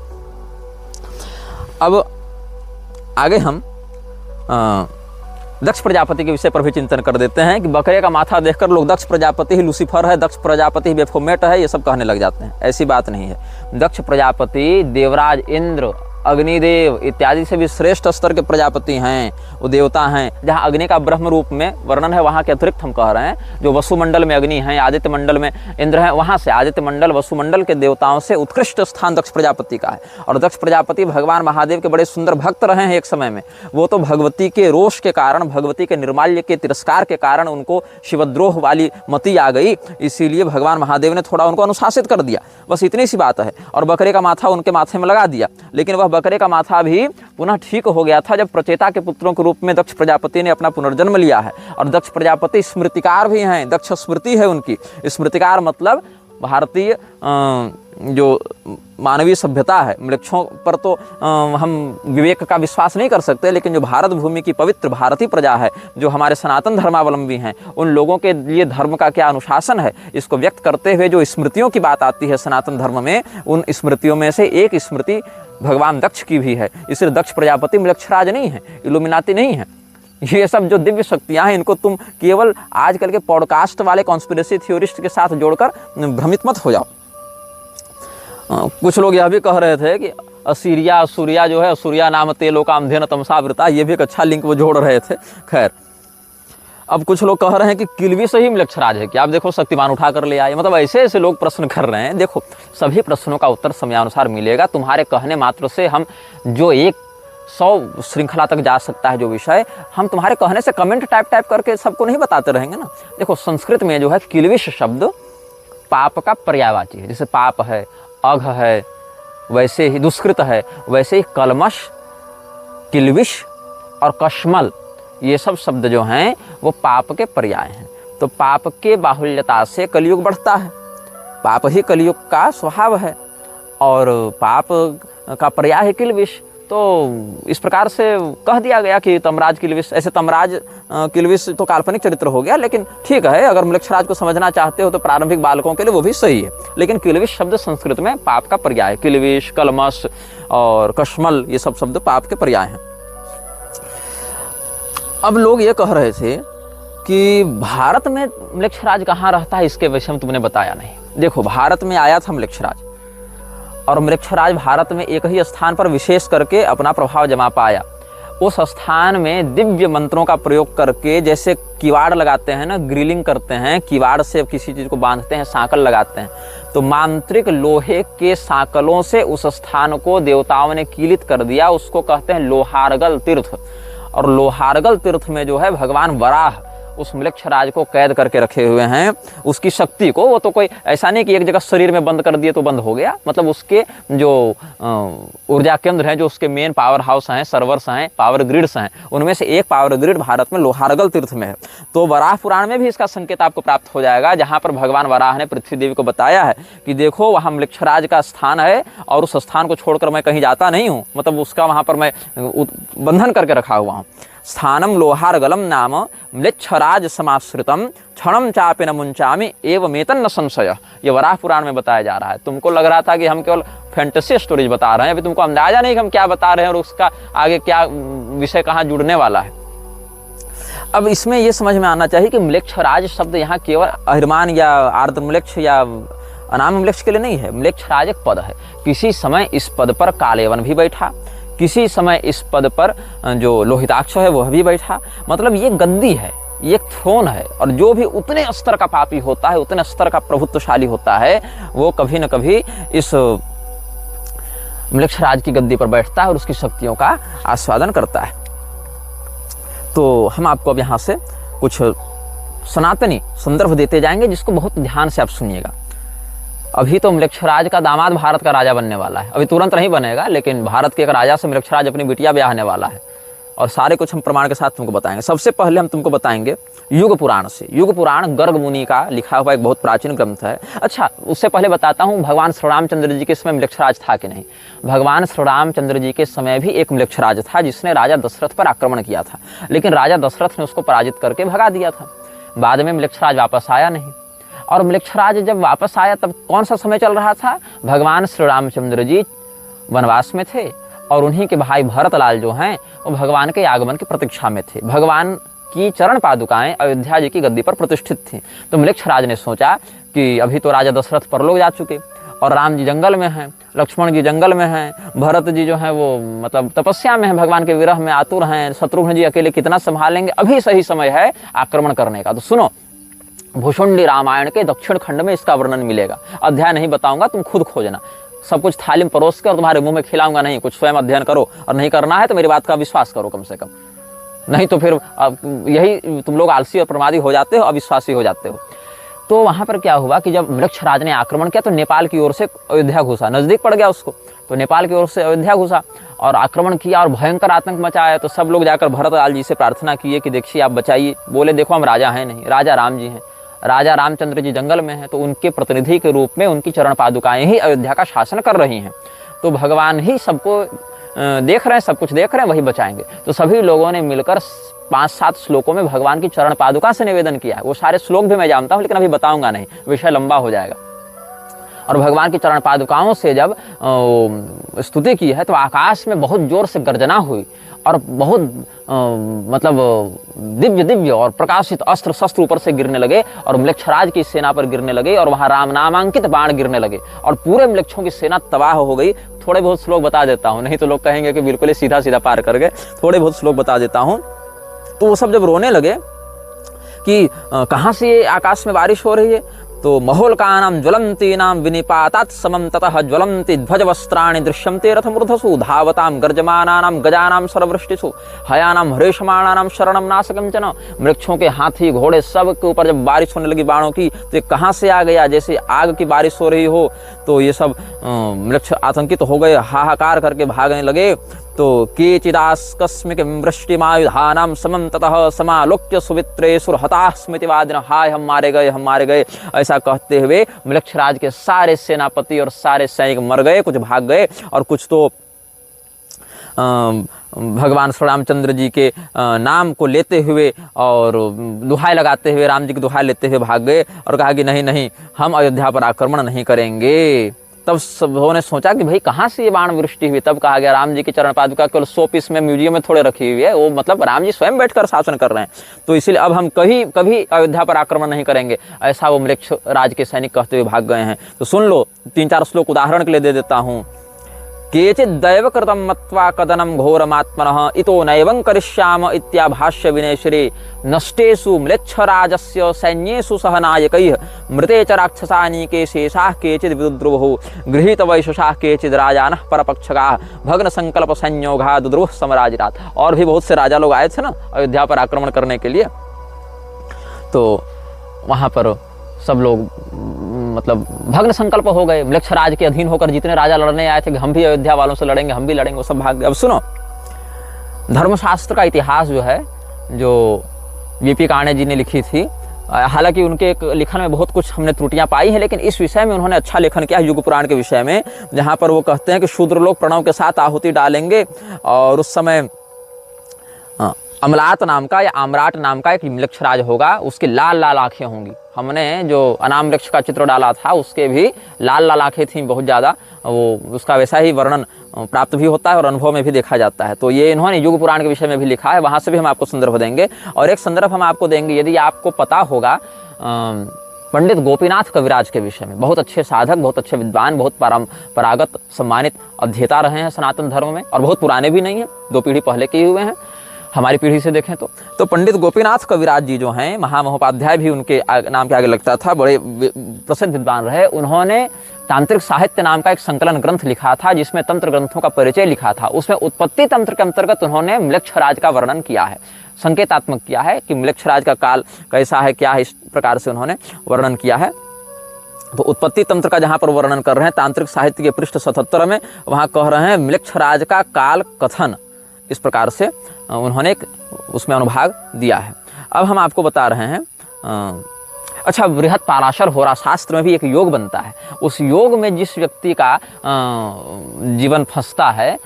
अब आगे हम दक्ष प्रजापति के विषय पर भी चिंतन कर देते हैं कि बकरे का माथा देखकर लोग दक्ष प्रजापति ही लूसीफर है, दक्ष प्रजापति ही बेफोमेट है, ये सब कहने लग जाते हैं। ऐसी बात नहीं है। दक्ष प्रजापति देवराज इंद्र, अग्निदेव इत्यादि से भी श्रेष्ठ स्तर के प्रजापति हैं, वो देवता हैं। जहाँ अग्नि का ब्रह्म रूप में वर्णन है, वहाँ के अतिरिक्त हम कह रहे हैं जो वसुमंडल में अग्नि हैं, आदित्य मंडल में इंद्र हैं, वहाँ से आदित्य मंडल वसुमंडल के देवताओं से उत्कृष्ट स्थान दक्ष प्रजापति का है। और दक्ष प्रजापति भगवान महादेव के बड़े सुंदर भक्त रहे हैं एक समय में। वो तो भगवती के रोष के कारण, भगवती के निर्माल्य के तिरस्कार के कारण उनको शिवद्रोह वाली मति आ गई, इसीलिए भगवान महादेव ने थोड़ा उनको अनुशासित कर दिया, बस इतनी सी बात है। और बकरे का माथा उनके माथे में लगा दिया, लेकिन वह बकरे का माथा भी पुनः ठीक हो गया था जब प्रचेता के पुत्रों के रूप में दक्ष प्रजापति ने अपना पुनर्जन्म लिया है। और दक्ष प्रजापति स्मृतिकार भी हैं, दक्ष स्मृति है उनकी। स्मृतिकार मतलब भारतीय जो मानवीय सभ्यता है, वृक्षों पर तो हम विवेक का विश्वास नहीं कर सकते, लेकिन जो भारत भूमि की पवित्र भारतीय प्रजा है, जो हमारे सनातन धर्मावलंबी हैं, उन लोगों के लिए धर्म का क्या अनुशासन है, इसको व्यक्त करते हुए जो स्मृतियों की बात आती है सनातन धर्म में, उन स्मृतियों में से एक स्मृति भगवान दक्ष की भी है। इसलिए दक्ष प्रजापति म्लेच्छराज नहीं है, इल्यूमिनाती नहीं है। ये सब जो दिव्य शक्तियां हैं, इनको तुम केवल आजकल के पॉडकास्ट वाले कॉन्स्पिरेसी थ्योरिस्ट के साथ जोड़कर भ्रमित मत हो जाओ। कुछ लोग यह भी कह रहे थे कि असूर्या जो है, असूर्या नाम तेलो काम धेन तमसावृता, ये भी एक अच्छा लिंक वो जोड़ रहे थे। खैर, अब कुछ लोग कह रहे हैं कि किलवी से ही म्लेच्छराज है कि आप देखो शक्तिमान उठा कर ले आए। मतलब ऐसे ऐसे लोग प्रश्न कर रहे हैं। देखो, सभी प्रश्नों का उत्तर समयानुसार मिलेगा। तुम्हारे कहने मात्र से हम जो 100 श्रृंखला तक जा सकता है जो विषय, हम तुम्हारे कहने से कमेंट टाइप करके सबको नहीं बताते रहेंगे ना। देखो, संस्कृत में जो है किलविश शब्द पाप का पर्यायवाची है। जैसे पाप है, अघ है, वैसे ही दुष्कृत है, वैसे ही कलमश, किल्विश और कश्मल, ये सब शब्द जो हैं वो पाप के पर्याय हैं। तो पाप के बाहुल्यता से कलयुग बढ़ता है, पाप ही कलयुग का स्वभाव है, और पाप का पर्याय है किल्विश। तो इस प्रकार से कह दिया गया कि तमराज किल्विश। ऐसे तमराज किल्विश तो काल्पनिक चरित्र हो गया, लेकिन ठीक है, अगर म्लेच्छराज को समझना चाहते हो तो प्रारंभिक बालकों के लिए वो भी सही है। लेकिन किल्विश शब्द संस्कृत में पाप का पर्याय है। किल्विश, कलमश और कश्मल, ये सब शब्द पाप के पर्याय हैं। अब लोग ये कह रहे थे कि भारत में म्लेच्छराज कहाँ रहता है, इसके विषय में तुमने बताया नहीं। देखो, भारत में आया था म्लेच्छराज, और म्लेच्छराज भारत में एक ही स्थान पर विशेष करके अपना प्रभाव जमा पाया। उस स्थान में दिव्य मंत्रों का प्रयोग करके, जैसे किवाड़ लगाते हैं ना, ग्रिलिंग करते हैं, किवाड़ से किसी चीज को बांधते हैं, सांकल लगाते हैं, तो मांत्रिक लोहे के सांकलों से उस स्थान को देवताओं ने कीलित कर दिया। उसको कहते हैं लोहारगल तीर्थ। और लोहारगल तीर्थ में जो है भगवान वराह उस म्लेच्छराज को कैद करके रखे हुए हैं। उसकी शक्ति को, वो तो कोई ऐसा नहीं कि एक जगह शरीर में बंद कर दिए तो बंद हो गया, मतलब उसके जो ऊर्जा केंद्र हैं, जो उसके मेन पावर हाउस हैं, सर्वर्स हैं, पावर ग्रिड्स हैं, उनमें से एक पावर ग्रिड भारत में लोहारगल तीर्थ में है। तो वराह पुराण में भी इसका संकेत आपको प्राप्त हो जाएगा, जहाँ पर भगवान वराह ने पृथ्वी देवी को बताया है कि देखो वहाँ म्लेच्छराज का स्थान है, और उस स्थान को छोड़कर मैं कहीं जाता नहीं हूँ, मतलब उसका वहाँ पर मैं बंधन करके रखा हुआ हूँ। स्थानम लोहारगलम नाम म्लेच्छराज समाश्रितम क्षणम चापि न मुंचामि एवमेतन न संशय। ये वराह पुराण में बताया जा रहा है। तुमको लग रहा था कि हम केवल फैंटेसी स्टोरीज बता रहे हैं, अभी तुमको अंदाजा नहीं कि हम क्या बता रहे हैं और उसका आगे क्या विषय कहाँ जुड़ने वाला है। अब इसमें ये समझ में आना चाहिए कि म्लेच्छराज शब्द यहाँ केवल अहिर्मान या आर्द्रम्लेच्छ या अनामम्लेच्छ के लिए नहीं है। म्लेच्छराज एक पद है। किसी समय इस पद पर कालेवन भी बैठा, किसी समय इस पद पर जो लोहिताक्ष है वह भी बैठा। मतलब ये गद्दी है, ये एक थ्रोन है, और जो भी उतने स्तर का पापी होता है, उतने स्तर का प्रभुत्वशाली होता है, वो कभी न कभी इस म्लेच्छराज की गद्दी पर बैठता है और उसकी शक्तियों का आस्वादन करता है। तो हम आपको अब यहाँ से कुछ सनातनी संदर्भ देते जाएंगे, जिसको बहुत ध्यान से आप सुनिएगा। अभी तो म्लेच्छराज का दामाद भारत का राजा बनने वाला है, अभी तुरंत नहीं बनेगा, लेकिन भारत के एक राजा से म्लेच्छराज अपनी बिटिया ब्याहने वाला है, और सारे कुछ हम प्रमाण के साथ तुमको बताएंगे। सबसे पहले हम तुमको बताएंगे युग पुराण से। युग पुराण गर्ग मुनि का लिखा हुआ एक बहुत प्राचीन ग्रंथ है। अच्छा, उससे पहले बताता हूँ भगवान श्री रामचंद्र जी के समय म्लेच्छराज था कि नहीं। भगवान श्री रामचंद्र जी के समय भी एक म्लेच्छराज था, जिसने राजा दशरथ पर आक्रमण किया था, लेकिन राजा दशरथ ने उसको पराजित करके भगा दिया था। बाद में म्लेच्छराज वापस आया नहीं, और म्लेच्छराज जब वापस आया तब कौन सा समय चल रहा था? भगवान श्री रामचंद्र जी वनवास में थे, और उन्हीं के भाई भरतलाल जो हैं वो भगवान के आगमन की प्रतीक्षा में थे। भगवान की चरण पादुकाएं अयोध्या जी की गद्दी पर प्रतिष्ठित थीं। तो म्लेच्छराज ने सोचा कि अभी तो राजा दशरथ परलोक जा चुके, और राम जी जंगल में हैं, लक्ष्मण जी जंगल में हैं, भरत जी जो हैं वो मतलब तपस्या में हैं, भगवान के विरह में आतुर हैं, शत्रुघ्न जी अकेले कितना संभालेंगे, अभी सही समय है आक्रमण करने का। तो सुनो, भुषुंडी रामायण के दक्षिण खंड में इसका वर्णन मिलेगा। अध्याय नहीं बताऊंगा, तुम खुद खोजना, सब कुछ थाली में परोस कर तुम्हारे मुंह में खिलाऊंगा नहीं, कुछ स्वयं अध्ययन करो, और नहीं करना है तो मेरी बात का विश्वास करो कम से कम, नहीं तो फिर यही तुम लोग आलसी और प्रमादी हो जाते हो, अविश्वासी हो जाते हो। तो वहां पर क्या हुआ कि जब म्लेच्छराज ने आक्रमण किया तो नेपाल की ओर से अयोध्या घुसा, नजदीक पड़ गया उसको, तो नेपाल की ओर से अयोध्या घुसा और आक्रमण किया और भयंकर आतंक मचाया। तो सब लोग जाकर भरतलाल जी से प्रार्थना किए कि देखिए आप बचाइए। बोले देखो हम राजा हैं नहीं, राजा राम जी हैं, राजा रामचंद्र जी जंगल में हैं, तो उनके प्रतिनिधि के रूप में उनकी चरण पादुकाएं ही अयोध्या का शासन कर रही हैं, तो भगवान ही सबको देख रहे हैं, सब कुछ देख रहे हैं, वही बचाएंगे। तो सभी लोगों ने मिलकर 5-7 श्लोकों में भगवान की चरण पादुका से निवेदन किया है। वो सारे श्लोक भी मैं जानता हूँ, लेकिन अभी बताऊंगा नहीं, विषय लंबा हो जाएगा। और भगवान की चरण पादुकाओं से जब स्तुति की है तो आकाश में बहुत जोर से गर्जना हुई, और बहुत मतलब दिव्य दिव्य और प्रकाशित अस्त्र शस्त्र ऊपर से गिरने लगे, और म्लेच्छराज की सेना पर गिरने लगे, और वहां राम नामांकित बाण गिरने लगे, और पूरे म्लेच्छों की सेना तबाह हो गई। थोड़े बहुत श्लोक बता देता हूँ, नहीं तो लोग कहेंगे कि बिल्कुल ही सीधा सीधा पार कर गए। थोड़े बहुत श्लोक बता देता हूँ। तो वो सब जब रोने लगे कि कहाँ से ये आकाश में बारिश हो रही है, तो महोल्कानां ज्वलन्तीनां विनिपातात् समं ततः ज्वलन्ति ध्वजवस्त्राणि दृश्यन्ते रथमूर्धसु धावतां गर्जमानानां गजानां सर्ववृष्टिषु हयानां हरेशमाणानां शरणं नाशकंचन। वृक्षों के हाथी घोड़े सब के ऊपर जब बारिश होने लगी बाणों की, तो ये कहाँ से आ गया, जैसे आग की बारिश हो रही हो। तो ये सब वृक्ष आतंकित हो गए, हाहाकार करके भागने लगे। तो केचिदास्कस्मिक वृष्टिमायुधानां समं ततः समालोक्य सुवित्रेषु हताः स्मृतिवादिनः, हाय हम मारे गए, ऐसा कहते हुए मृक्षराज के सारे सेनापति और सारे सैनिक मर गए। कुछ भाग गए और कुछ तो भगवान श्री रामचंद्र जी के नाम को लेते हुए और दुहाई लगाते हुए, राम जी की दुहाई लेते हुए भाग गए और कहा कि नहीं, हम अयोध्या पर आक्रमण नहीं करेंगे। तब सबों ने सोचा कि भाई कहाँ से ये बाण वृष्टि हुई। तब कहा गया राम जी की चरण पादुका केवल 100 पीस में म्यूजियम में थोड़े रखी हुई है, वो मतलब राम जी स्वयं बैठकर शासन कर रहे हैं, तो इसलिए अब हम कभी अयोध्या पर आक्रमण नहीं करेंगे, ऐसा वो मृक्ष राज के सैनिक कहते हुए भाग गए हैं। तो सुन लो, 3-4 श्लोक उदाहरण के लिए दे देता हूँ। केचित् दैव कृतं मत्वा कदनं घोरमात्मनः इतो नैवं करिष्याम इत्याभाष्य विनयश्री नष्टेषु म्लेच्छराजस्य सैन्येषु सह नायकैः मृते च राक्षसानीके शेषाः केचिद् विदुद्रुवुः गृहीतवैशसाः केचिद् राजानः परपक्षकाः भग्न संकल्प संयोगा दुद्रुवः समराजिरात्। और भी बहुत से राजा लोग आए थे ना अयोध्या पर आक्रमण करने के लिए, तो वहाँ पर सब लोग मतलब भग्न संकल्प हो गए। मृक्षराज के अधीन होकर जितने राजा लड़ने आए थे कि हम भी अयोध्या वालों से लड़ेंगे, हम भी लड़ेंगे, वो सब भाग गए। अब सुनो, धर्मशास्त्र का इतिहास जो है, जो वीपी काणे जी ने लिखी थी, हालांकि उनके एक लिखन में बहुत कुछ हमने त्रुटियां पाई हैं, लेकिन इस विषय में उन्होंने अच्छा लेखन किया युग पुराण के विषय में, जहां पर वो कहते हैं कि शूद्र लोग प्रणव के साथ आहुति डालेंगे और उस समय अमलात नाम का या आम्राट नाम का एक मृक्षराज होगा, उसकी लाल लाल आंखें होंगी। हमने जो अनाम वृक्ष का चित्र डाला था उसके भी लाल लाल आंखें थी बहुत ज़्यादा, वो उसका वैसा ही वर्णन प्राप्त भी होता है और अनुभव में भी देखा जाता है। तो ये इन्होंने युग पुराण के विषय में भी लिखा है, वहाँ से भी हम आपको संदर्भ देंगे। और एक संदर्भ हम आपको देंगे, यदि आपको पता होगा, पंडित गोपीनाथ कविराज के विषय में, बहुत अच्छे साधक, बहुत अच्छे विद्वान, बहुत परंपरागत सम्मानित अध्येता रहे हैं सनातन धर्म में, और बहुत पुराने भी नहीं हैं, 2 पीढ़ी पहले के ही हुए हैं हमारी पीढ़ी से देखें तो पंडित गोपीनाथ कविराज जी जो हैं, महामहोपाध्याय भी उनके नाम के आगे लगता था, बड़े प्रसिद्ध विद्वान रहे। उन्होंने तांत्रिक साहित्य नाम का एक संकलन ग्रंथ लिखा था, जिसमें तंत्र ग्रंथों का परिचय लिखा था। उसमें उत्पत्ति तंत्र के अंतर्गत उन्होंने मृक्षराज का वर्णन किया है, संकेतात्मक किया है कि मृक्षराज का काल कैसा है, क्या है, इस प्रकार से उन्होंने वर्णन किया है। तो उत्पत्ति तंत्र का जहाँ पर वर्णन कर रहे हैं तांत्रिक साहित्य के पृष्ठ 77 में, वहाँ कह रहे हैं मृक्षराज का काल कथन, इस प्रकार से उन्होंने उसमें अनुभाग दिया है। अब हम आपको बता रहे हैं, अच्छा, बृहत पाराशर होरा शास्त्र में भी एक योग बनता है। उस योग में जिस व्यक्ति का जीवन फंसता है,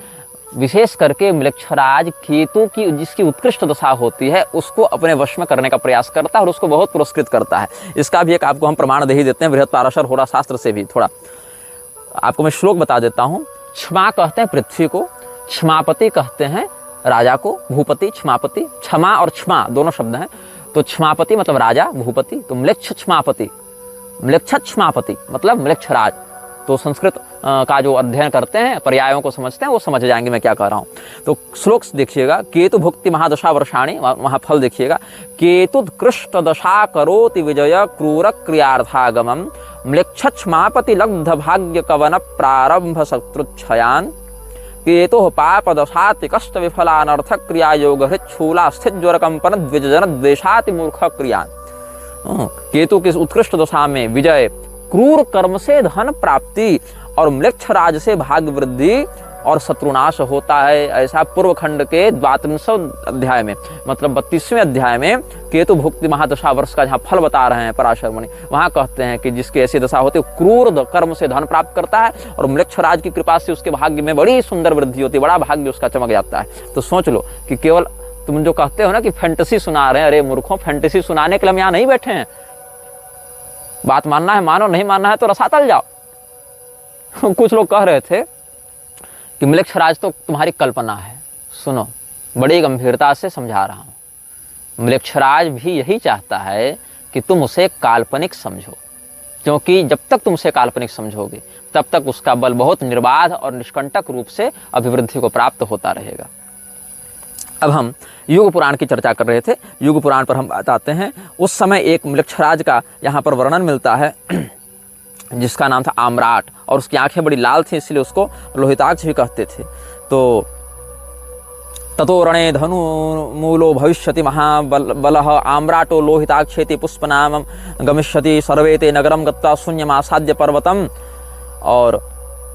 विशेष करके मृक्षराज केतु की जिसकी उत्कृष्ट दशा होती है, उसको अपने वश में करने का प्रयास करता है और उसको बहुत पुरस्कृत करता है। इसका भी एक आपको हम प्रमाण दे ही देते हैं बृहत पाराशर होरा शास्त्र से भी। थोड़ा आपको मैं श्लोक बता देता हूँ। क्षमा कहते हैं पृथ्वी को, क्षमापति कहते हैं राजा को, भूपति, क्षमापति, क्षमा और क्षमा दोनों शब्द हैं। तो क्षमापति मतलब राजा, भूपति, तो म्लेच्छ क्षमापति, म्लेच्छ क्षमापति मतलब मृक्षराज। तो संस्कृत का जो अध्ययन करते हैं, पर्यायों को समझते हैं, वो समझ जाएंगे मैं क्या कह रहा हूँ। तो श्लोक देखिएगा, केतु भुक्ति महादशा वर्षाणी, वहाँ फल देखिएगा, केतुत्कृष्ट दशा करोति विजय क्रूर क्रियार्थागमम म्लेच्छ क्षमापति लब्ध भाग्य कवन प्रारंभ शत्रुच्छयान केतु पाप दशाति कष्ट विफलानर्थ क्रिया योग हृच्छूला स्थित ज्वर कंपन द्विजन द्वेषाति मूर्ख क्रियान। केतु की उत्कृष्ट दशा में विजय, क्रूर कर्म से धन प्राप्ति और मृक्षराज से भाग्य वृद्धि और शत्रुनाश होता है। ऐसा पूर्व खंड के 32वें अध्याय में, मतलब 32वें अध्याय में केतु भुक्ति महादशा वर्ष का जहाँ फल बता रहे हैं पराशर मुनि, वहाँ कहते हैं कि जिसकी ऐसी दशा होती है, क्रूर कर्म से धन प्राप्त करता है और मृक्षराज की कृपा से उसके भाग्य में बड़ी सुंदर वृद्धि होती है, बड़ा भाग्य उसका चमक जाता है। तो सोच लो कि केवल तुम जो कहते हो ना कि फैंटेसी सुना रहे हैं, अरे मूर्खों, फैंटेसी सुनाने के लिए हम यहाँ नहीं बैठे हैं। बात मानना है मानो, नहीं मानना है तो रसातल जाओ। कुछ लोग कह रहे थे कि मृक्षराज तो तुम्हारी कल्पना है। सुनो, बड़ी गंभीरता से समझा रहा हूं। मृक्षराज भी यही चाहता है कि तुम उसे काल्पनिक समझो, क्योंकि जब तक तुम उसे काल्पनिक समझोगे तब तक उसका बल बहुत निर्बाध और निष्कंटक रूप से अभिवृद्धि को प्राप्त होता रहेगा। अब हम युग पुराण की चर्चा कर रहे थे। युग पुराण पर हम बात आते हैं। उस समय एक म्लेच्छराज का यहाँ पर वर्णन मिलता है जिसका नाम था आम्राट, और उसकी आंखें बड़ी लाल थी, इसलिए उसको लोहिताक्ष भी कहते थे। तो ततो रणे धनु मूलो भविष्यति महाबलः आम्राटो लोहिताक्षेति पुष्पनाम गमिष्यति सर्वे ते नगरम गत्वा शून्यमासाद्य पर्वतम, और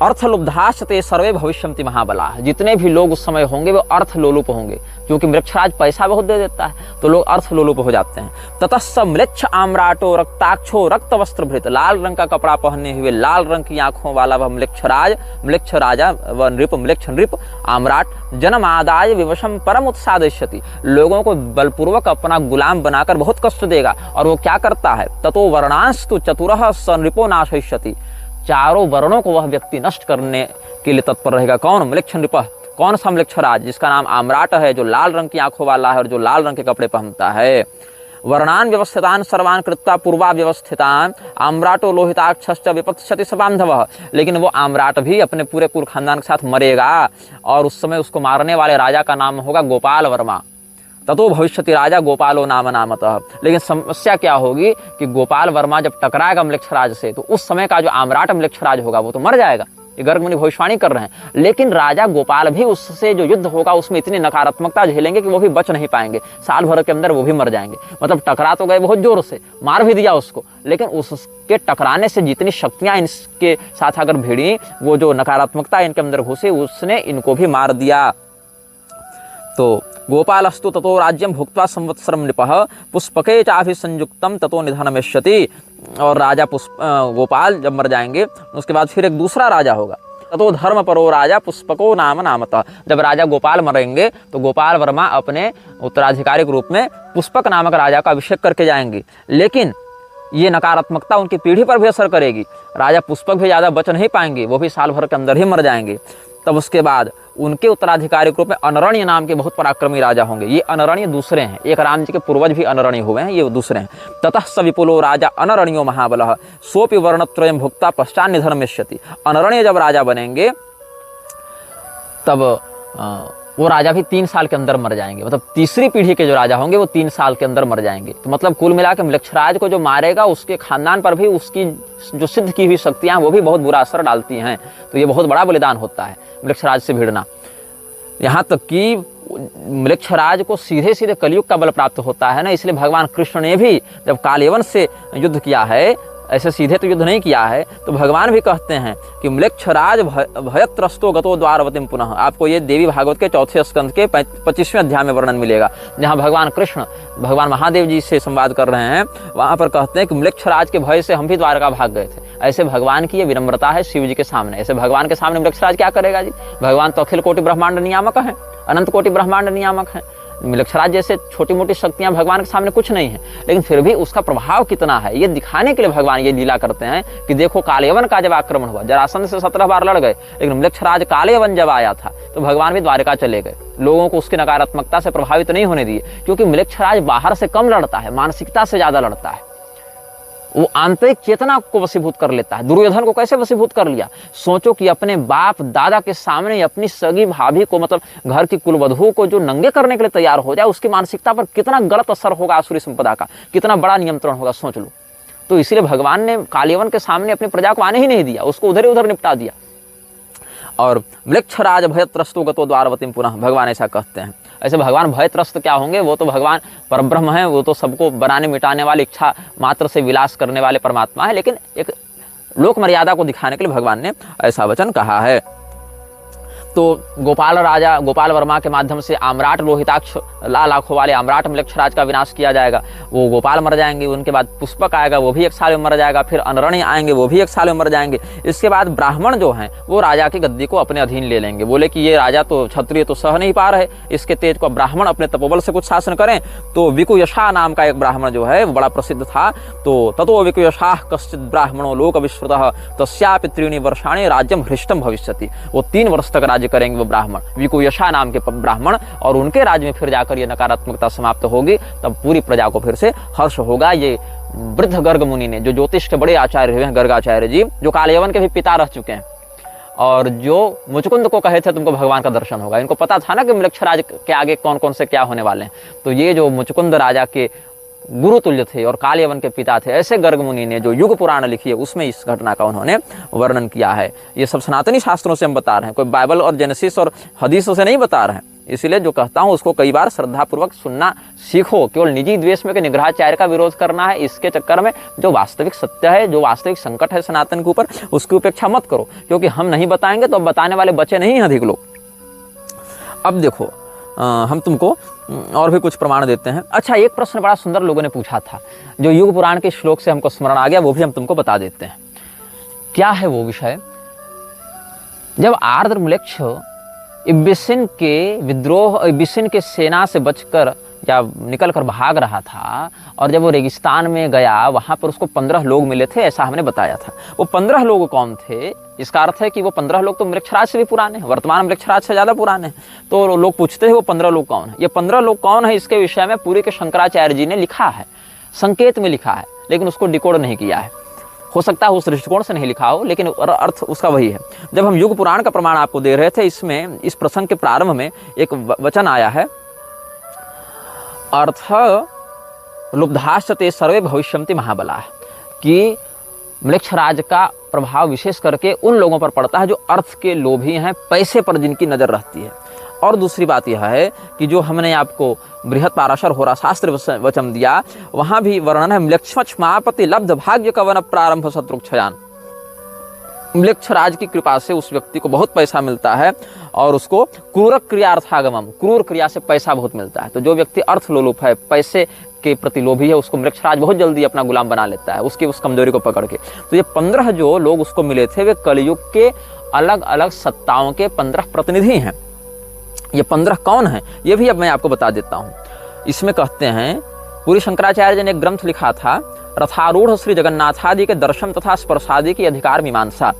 अर्थलुब्धाश्च सर्वे भविष्यन्ति महाबला। जितने भी लोग उस समय होंगे वो अर्थलोलुप होंगे, क्योंकि म्लेच्छराज पैसा बहुत दे देता है तो लोग अर्थलोलुप हो जाते हैं। ततस्स म्लेच्छ आम्राटो रक्ताक्षो रक्त वस्त्रभृत, लाल रंग का कपड़ा पहने हुए, लाल रंग की आंखों वाला वह म्लेच्छ राजा व नृप, म्लेच्छ नृप आम्राट जनमादाय विवशम परम उत्सादयति, लोगों को बलपूर्वक अपना गुलाम बनाकर बहुत कष्ट देगा। और वो क्या करता है, ततो वर्णांस्तु चतुरः स नृपो नाशयिष्यति, चारों वर्णों को वह व्यक्ति नष्ट करने के लिए तत्पर रहेगा। कौन? म्लेच्छ नृप, कौन सा म्लेच्छराज? जिसका नाम आम्राट है, जो लाल रंग की आंखों वाला है और जो लाल रंग के कपड़े पहनता है। वर्णान व्यवस्थितान सर्वान कृत्वा पूर्वा व्यवस्थितान आम्राटो लोहिताक्षश्च विपत्स्यति स बांधवः, लेकिन वो आम्राट भी अपने पूरे कुल खानदान के साथ मरेगा, और उस समय उसको मारने वाले राजा का नाम होगा गोपाल वर्मा। ततो भविष्यति राजा गोपालो नाम नामतः। लेकिन समस्या क्या होगी कि गोपाल वर्मा जब टकराएगा म्लेच्छराज से, तो उस समय का जो आम्राट म्लेच्छराज होगा वो तो मर जाएगा। ये गर्ग मुनि भविष्यवाणी कर रहे हैं। लेकिन राजा गोपाल भी उससे जो युद्ध होगा उसमें इतनी नकारात्मकता झेलेंगे कि वो भी बच नहीं पाएंगे, साल भर के अंदर वो भी मर जाएंगे। मतलब टकरा तो गए बहुत जोर से, मार भी दिया उसको, लेकिन उसके टकराने से जितनी शक्तियां इनके साथ अगर भिड़ी, वो जो नकारात्मकता इनके अंदर घुसी, उसने इनको भी मार दिया। तो गोपालस्तु ततो राज्यम भुक्त्वा संवत्सरम नृपः पुष्पके चाभिसंयुक्तम ततो निधनमेष्यति, और राजा गोपाल जब मर जाएंगे उसके बाद फिर एक दूसरा राजा होगा। ततो धर्म परो राजा पुष्पको नाम नामतः, जब राजा गोपाल मरेंगे तो गोपाल वर्मा अपने उत्तराधिकारी के रूप में पुष्पक नामक राजा का अभिषेक करके जाएंगे। लेकिन ये नकारात्मकता उनकी पीढ़ी पर भी असर करेगी, राजा पुष्पक भी ज़्यादा बच नहीं पाएंगे, वो भी साल भर के अंदर ही मर जाएंगे। तब उसके बाद उनके उत्तराधिकारी के रूप में अनरण्य नाम के बहुत पराक्रमी राजा होंगे। ये अनरण्य दूसरे हैं, एक राम जी के पूर्वज भी अनरण्य हुए हैं, ये दूसरे हैं। ततः स विपुलो राजा अनरण्यो महाबलः सोपि वर्णत्रयं भुक्त्वा पश्चात् निधनमेष्यति, अनरण्य जब राजा बनेंगे तब वो राजा भी 3 साल के अंदर मर जाएंगे। मतलब तीसरी पीढ़ी के जो राजा होंगे वो 3 साल के अंदर मर जाएंगे। तो मतलब कुल मिला के म्लेच्छराज को जो मारेगा उसके खानदान पर भी उसकी जो सिद्ध की हुई शक्तियां वो भी बहुत बुरा असर डालती हैं। तो ये बहुत बड़ा बलिदान होता है म्लेच्छराज से भिड़ना। यहाँ तक कि म्लेच्छराज को सीधे सीधे कलयुग का बल प्राप्त होता है ना, इसलिए भगवान कृष्ण ने भी जब कालयवन से युद्ध किया है, ऐसे सीधे तो युद्ध नहीं किया है, तो भगवान भी कहते हैं कि म्लेच्छराज भयत्रस्तो गतो द्वारवतीम पुनः। आपको ये देवी भागवत के 4 स्कंद के 25वें अध्याय में वर्णन मिलेगा, जहाँ भगवान कृष्ण भगवान महादेव जी से संवाद कर रहे हैं। वहाँ पर कहते हैं कि म्लेच्छराज के भय से हम भी द्वारका भाग गए थे। ऐसे भगवान की ये विनम्रता है शिव जी के सामने। ऐसे भगवान के सामने म्लेच्छराज क्या करेगा जी? भगवान तो अखिल कोटि ब्रह्मांड नियामक है, अनंत कोटि ब्रह्मांड नियामक है। म्लेच्छराज जैसे छोटी मोटी शक्तियां भगवान के सामने कुछ नहीं है, लेकिन फिर भी उसका प्रभाव कितना है ये दिखाने के लिए भगवान ये लीला करते हैं कि देखो कालयवन का जब आक्रमण हुआ, जरासंध से 17 बार लड़ गए, लेकिन म्लेच्छराज कालयवन जब आया था तो भगवान भी द्वारका चले गए। लोगों को उसकी नकारात्मकता से प्रभावित नहीं होने दिए, क्योंकि म्लेच्छराज बाहर से कम लड़ता है, मानसिकता से ज्यादा लड़ता है। वो आंतरिक चेतना को वशीभूत कर लेता है। दुर्योधन को कैसे वशीभूत कर लिया? सोचो कि अपने बाप दादा के सामने अपनी सगी भाभी को, मतलब घर की कुलवधू को जो नंगे करने के लिए तैयार हो जाए, उसकी मानसिकता पर कितना गलत असर होगा, आसुरी संपदा का कितना बड़ा नियंत्रण होगा, सोच लो। तो इसलिए भगवान ने कालयवन के सामने अपनी प्रजा को आने ही नहीं दिया, उसको उधर ही उधर निपटा दिया। और म्लेच्छराज भयत्रस्तो गतो द्वारवतीम पुनः, भगवान ऐसा कहते हैं। ऐसे भगवान भयत्रस्त क्या होंगे? वो तो भगवान परब्रह्म हैं, वो तो सबको बनाने मिटाने वाली इच्छा मात्र से विलास करने वाले परमात्मा है, लेकिन एक लोक मर्यादा को दिखाने के लिए भगवान ने ऐसा वचन कहा है। तो गोपाल वर्मा के माध्यम से आम्राट लोहिताक्ष लाल आंखों वाले आम्राट म्लेच्छराज का विनाश किया जाएगा। वो गोपाल मर जाएंगे, उनके बाद पुष्पक आएगा, वो भी 1 साल में मर जाएगा, फिर अनरण्य आएंगे, वो भी 1 साल में मर जाएंगे। इसके बाद ब्राह्मण जो हैं वो राजा की गद्दी को अपने अधीन ले लेंगे। बोले कि ये राजा तो क्षत्रिय तो सह नहीं पा रहे, इसके तेज को ब्राह्मण अपने तपोबल से कुछ शासन करें। तो विकुयशा नाम का एक ब्राह्मण जो है वो बड़ा प्रसिद्ध था। तो ततो विकुयशा कश्चित ब्राह्मणो लोक विश्रुतः तस्यापि 3 वर्षाणि राज्यम हृष्टम भविष्यति। वो 3 वर्ष तक राज्य करेंगे वो ब्राह्मण, विकुयशा नाम के ब्राह्मण, और उनके राज्य में फिर जाकर ये नकारात्मकता समाप्त होगी, तब पूरी प्रजा को फिर से हर्ष होगा। ये वृद्ध गर्ग मुनि ने, जो ज्योतिष के बड़े आचार्य हुए हैं, गर्गाचार्य जी, जो कालयवन के भी पिता रह चुके हैं, और जो मुचकुंद को कहे थे तुमको भगवान का दर्शन होगा, इनको पता था ना कि मृक्षराज के आगे कौन कौन से क्या होने वाले हैं। तो ये जो मुचकुंद राजा के गुरु तुल्य थे और कालयवन के पिता थे, ऐसे गर्ग मुनि ने जो युग पुराण लिखी है उसमें इस घटना का उन्होंने वर्णन किया है। ये सब सनातनी शास्त्रों से हम बता रहे हैं, कोई बाइबल और जेनेसिस और हदीसों से नहीं बता रहे हैं। इसलिए जो कहता हूँ उसको कई बार श्रद्धापूर्वक सुनना सीखो। केवल निजी द्वेष में कि निग्रहाचार्य का विरोध करना है, इसके चक्कर में जो वास्तविक सत्य है, जो वास्तविक संकट है सनातन के ऊपर, उसकी उपेक्षा मत करो, क्योंकि हम नहीं बताएंगे तो बताने वाले बचे नहीं हैं अधिक लोग। अब देखो हम तुमको और भी कुछ प्रमाण देते हैं। अच्छा, एक प्रश्न बड़ा सुंदर लोगों ने पूछा था, जो युग पुराण के श्लोक से हमको स्मरण आ गया, वो भी हम तुमको बता देते हैं। क्या है वो विषय? जब आर्द्रम्लेच्छ इब्बिसिन के विद्रोह, इब्बिसिन के सेना से बचकर या निकल कर भाग रहा था, और जब वो रेगिस्तान में गया, वहां पर उसको 15 लोग मिले थे, ऐसा हमने बताया था। वो 15 लोग कौन थे? इसका अर्थ है कि वो 15 लोग तो मृक्षराज से भी पुराने हैं, वर्तमान मृक्षराज से ज्यादा पुराने हैं। तो लोग पूछते हैं वो 15 लोग कौन है। ये 15 लोग कौन है, इसके विषय में पूरी के शंकराचार्य जी ने लिखा है, संकेत में लिखा है, लेकिन उसको डिकोड नहीं किया है। हो सकता है उस दृष्टिकोण से नहीं लिखा हो, लेकिन अर्थ उसका वही है। जब हम युग पुराण का प्रमाण आपको दे रहे थे, इसमें इस प्रसंग के प्रारंभ में एक वचन आया है, अर्थ लुब्धाश्चते सर्वे भविष्यन्ति महाबला, कि मृक्षराज का प्रभाव विशेष करके उन लोगों पर पड़ता है जो अर्थ के लोभी हैं, पैसे पर जिनकी नजर रहती है। और दूसरी बात यह है कि जो हमने आपको बृहत पाराशर होरा शास्त्र वचन दिया, वहां भी वर्णन है, म्लेच्छमापति लब्ध भाग्य कवन प्रारंभ शत्रुक्षयान। मृक्षराज की कृपा से उस व्यक्ति को बहुत पैसा मिलता है और उसको क्रूर क्रियार्थागमम, क्रूर क्रिया से पैसा बहुत मिलता है। तो जो व्यक्ति अर्थ लोलुप है, पैसे के प्रति लोभी है, उसको मृक्षराज बहुत जल्दी अपना गुलाम बना लेता है, उसकी उस कमजोरी को पकड़ के। तो ये 15 जो लोग उसको मिले थे, वे कलयुग के अलग अलग सत्ताओं के 15 प्रतिनिधि हैं। ये 15 कौन हैं, ये भी अब मैं आपको बता देता हूँ। इसमें कहते हैं, पूरी शंकराचार्य जी ने एक ग्रंथ लिखा था, रथारूढ़ श्री जगन्नाथादि के दर्शन तथा स्पर्शादि की अधिकार मीमांसा।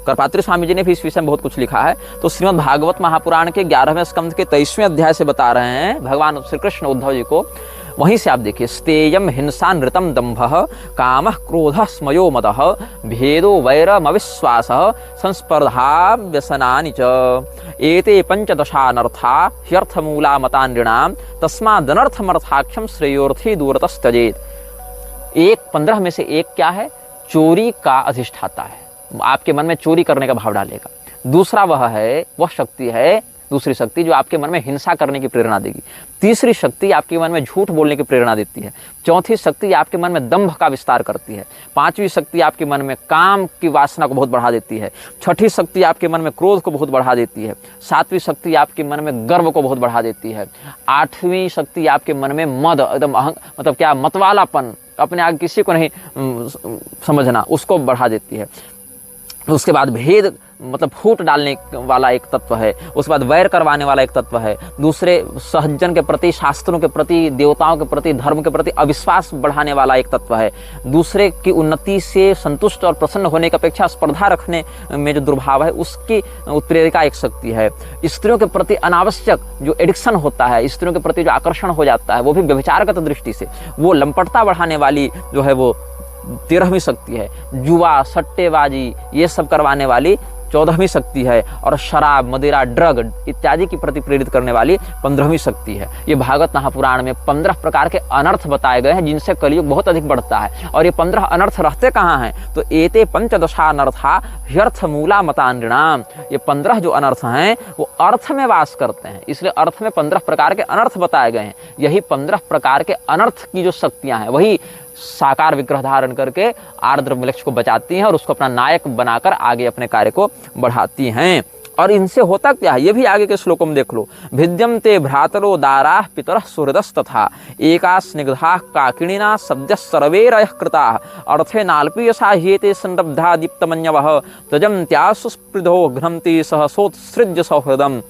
करपात्री स्वामी जी ने भी इस विषय में बहुत कुछ लिखा है। तो श्रीमद् भागवत महापुराण के 11वें स्कंध के 23वें अध्याय से बता रहे हैं भगवान श्री कृष्ण उद्धव जी को। वहीं से आप देखिए, स्तेयम हिंसा नृतम दंभः कामः क्रोधः स्मयो मदः भेदो वैरमविश्वासः संस्पर्धा व्यसनानि च एते पंचदशानर्था ह्यर्थमूला मतान्नृणाम तस्मादनर्थमर्थाख्यम श्रेयोर्थी दूरतस्तजेत। 15 में से एक क्या है? चोरी का अधिष्ठाता है, आपके मन में चोरी करने का भाव डालेगा। दूसरा वह शक्ति है, दूसरी शक्ति जो आपके मन में हिंसा करने की प्रेरणा देगी। तीसरी शक्ति आपके मन में झूठ बोलने की प्रेरणा देती है। चौथी शक्ति आपके मन में दंभ का विस्तार करती है। पांचवी शक्ति आपके मन में काम की वासना को बहुत बढ़ा देती है। छठी शक्ति आपके मन में क्रोध को बहुत बढ़ा देती है। सातवीं शक्ति आपके मन में गर्व को बहुत बढ़ा देती है। आठवीं शक्ति आपके मन में मद, एकदम मतलब क्या, मतवालापन, अपने आगे किसी को नहीं समझना, उसको बढ़ा देती है। उसके बाद भेद मतलब फूट डालने वाला एक तत्व है। उसके बाद वैर करवाने वाला एक तत्व है। दूसरे सहजन के प्रति, शास्त्रों के प्रति, देवताओं के प्रति, धर्म के प्रति अविश्वास बढ़ाने वाला एक तत्व है। दूसरे की उन्नति से संतुष्ट और प्रसन्न होने की अपेक्षा स्पर्धा रखने में जो दुर्भाव है, उसकी उत्प्रेरिका एक शक्ति है। स्त्रियों के प्रति अनावश्यक जो एडिक्शन होता है, स्त्रियों के प्रति जो आकर्षण हो जाता है, वो भी व्यभिचारगत दृष्टि से, वो लंपटता बढ़ाने वाली जो है वो 13वीं शक्ति है। जुआ, सट्टेबाजी, ये सब करवाने वाली 14वीं शक्ति है। और शराब, मदिरा, ड्रग इत्यादि की प्रति प्रेरित करने वाली 15वीं शक्ति है। ये भागवत महापुराण में 15 प्रकार के अनर्थ बताए गए हैं, जिनसे कलयुग बहुत अधिक बढ़ता है। और ये 15 अनर्थ रहते कहाँ हैं? तो एते पंचदशानर्था ह्यर्थ मूला मतान्नृणाम। ये 15 जो अनर्थ हैं वो अर्थ में वास करते हैं, इसलिए अर्थ में 15 प्रकार के अनर्थ बताए गए हैं। यही 15 प्रकार के अनर्थ की जो शक्तियां हैं, वही साकार विग्रह धारण करके आर्द्रम्लेच्छ को बचाती हैं और उसको अपना नायक बनाकर आगे अपने कार्य को बढ़ाती हैं। और इनसे होता क्या है, ये भी आगे के श्लोकों में देख लो। भिद्यम ते भ्रातरो दाराः पितरः सुहृदस्तथा एका स्निग्धाः काकिणिना सद्यः सर्वैरयः कृताः अर्थे नाल्पीयसा ह्येते संरब्धा दीप्तमन्यवः तजन्त्यासु स्पृधो घ्नन्ति सहसोत्सृज्य सौहृदम्।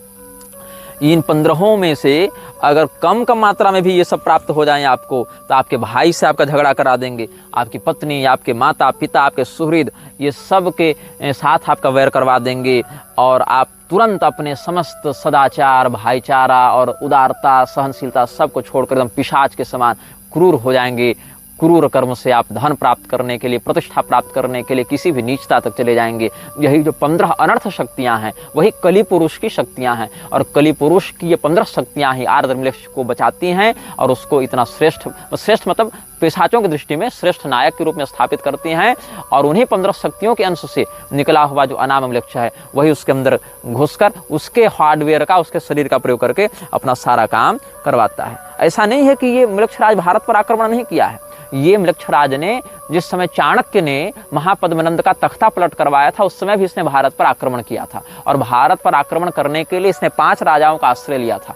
इन 15 में से अगर कम मात्रा में भी ये सब प्राप्त हो जाएं आपको, तो आपके भाई से आपका झगड़ा करा देंगे, आपकी पत्नी, आपके माता पिता, आपके सुहृद, ये सब के साथ आपका वैर करवा देंगे। और आप तुरंत अपने समस्त सदाचार, भाईचारा और उदारता, सहनशीलता सबको छोड़कर एकदम पिशाच के समान क्रूर हो जाएंगे। क्रूर कर्म से आप धन प्राप्त करने के लिए, प्रतिष्ठा प्राप्त करने के लिए किसी भी नीचता तक चले जाएंगे। यही जो 15 अनर्थ शक्तियां हैं वही कली पुरुष की शक्तियां हैं, और कली पुरुष की ये 15 शक्तियां ही आर्द्रमलेक्ष को बचाती हैं और उसको इतना श्रेष्ठ मतलब पिशाचों की दृष्टि में श्रेष्ठ नायक के रूप में स्थापित करती हैं। और उन्हीं 15 शक्तियों के अंश से निकला हुआ जो अनाममलेक्ष है वही उसके अंदर घुसकर उसके हार्डवेयर का, उसके शरीर का प्रयोग करके अपना सारा काम करवाता है। ऐसा नहीं है कि ये मलेक्षराज भारत पर आक्रमण नहीं किया है। ये मलेक्षराज ने जिस समय चाणक्य ने महापद्मनंद का तख्ता पलट करवाया था उस समय भी इसने भारत पर आक्रमण किया था, और भारत पर आक्रमण करने के लिए इसने 5 राजाओं का आश्रय लिया था।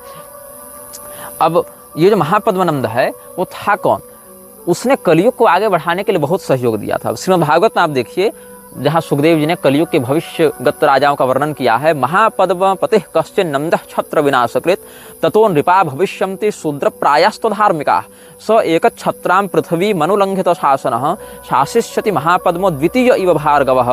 अब ये जो महापद्मनंद है वो था कौन? उसने कलयुग को आगे बढ़ाने के लिए बहुत सहयोग दिया था। श्रीमद् भागवत में आप देखिए, जहाँ सुखदेव जी ने कलयुग के भविष्यगत राजाओं का वर्णन किया है। महापद्म पतिः कश्चिन नंदः छत्र विनाशकृत ततो नृपा भविष्यन्ति शूद्र प्रायस्तु धार्मिका स एक छत्रां पृथ्वी मनुलंघित शासनः शासिष्यति महापद्मो द्वितीय इव भार्गवः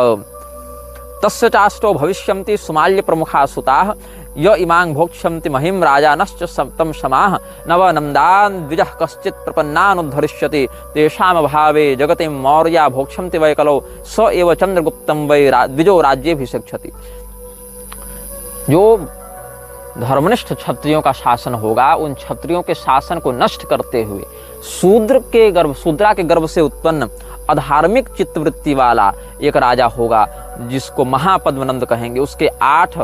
तस्य चाष्टो भविष्यन्ति सुमाल्य प्रमुखा सुताः य इमां भोक्ष्यन्ति महिं राजानश्च सप्तम समाः नव नन्दान् द्विजः कश्चित् प्रपन्नानुद्धरिष्यति तेषां भावे जगति मौर्या भोक्ष्यन्ति वै कलौ स एव चंद्रगुप्तं वै द्विजो राज्येभिषिक्षति। जो धर्मनिष्ठ क्षत्रियों का शासन होगा, उन क्षत्रियों के शासन को नष्ट करते हुए शूद्रा के गर्भ से उत्पन्न अधार्मिक चित्तवृत्ति वाला एक राजा होगा जिसको महापद्मनंद कहेंगे। उसके 8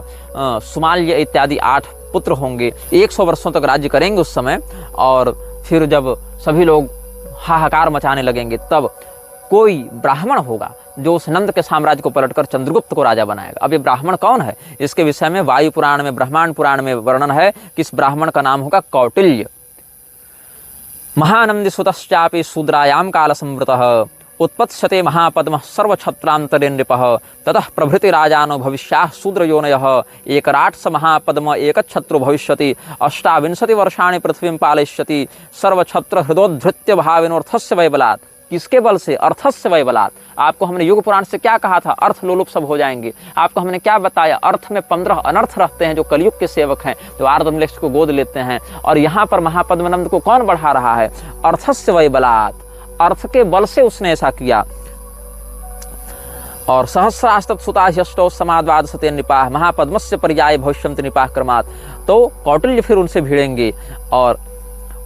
सुमाल्य इत्यादि 8 पुत्र होंगे। 100 वर्षों तक राज्य करेंगे उस समय, और फिर जब सभी लोग हाहाकार मचाने लगेंगे तब कोई ब्राह्मण होगा जो उस नंद के साम्राज्य को पलटकर चंद्रगुप्त को राजा बनाएगा। अब ये ब्राह्मण कौन है? इसके विषय में वायु पुराण में, ब्रह्मांड पुराण में वर्णन है कि इस ब्राह्मण का नाम होगा कौटिल्य। महानंदी सुतश्चापि शूद्रायाम काल संवृतः उत्पत्स्यते महापद्मः सर्वक्षत्रांतरे नृपः ततः प्रभृति राजानो भविष्याः शूद्रयोनयः एकराट स महापद्म एकच्छत्रो भविष्यति 28 वर्षाणि पृथ्वीं पालयिष्यति सर्वक्षत्र हृदोद्धृत्य भाविनोर्थस्य वैबलात्। किसके बल से? अर्थस्य वैबलात्। आपको हमने युग पुराण से क्या कहा था? अर्थ लोलुप सब हो जाएंगे। आपको हमने क्या बताया? अर्थ में 15 अनर्थ रहते हैं जो कलयुग के सेवक हैं, जो आर्द्रमलेक्ष को गोद लेते हैं। और यहाँ पर महापद्मनंद को कौन बढ़ा रहा है? अर्थस्य वैबलात्। अर्थ के बल से उसने ऐसा किया। और सहस्रास्तुताह्यष्टौ समाद्वादशते नृपाः महापद्मस्य पर्याय भविष्यन्ति नृपाः क्रमात्। तो कौटिल्य फिर उनसे भिड़ेंगे और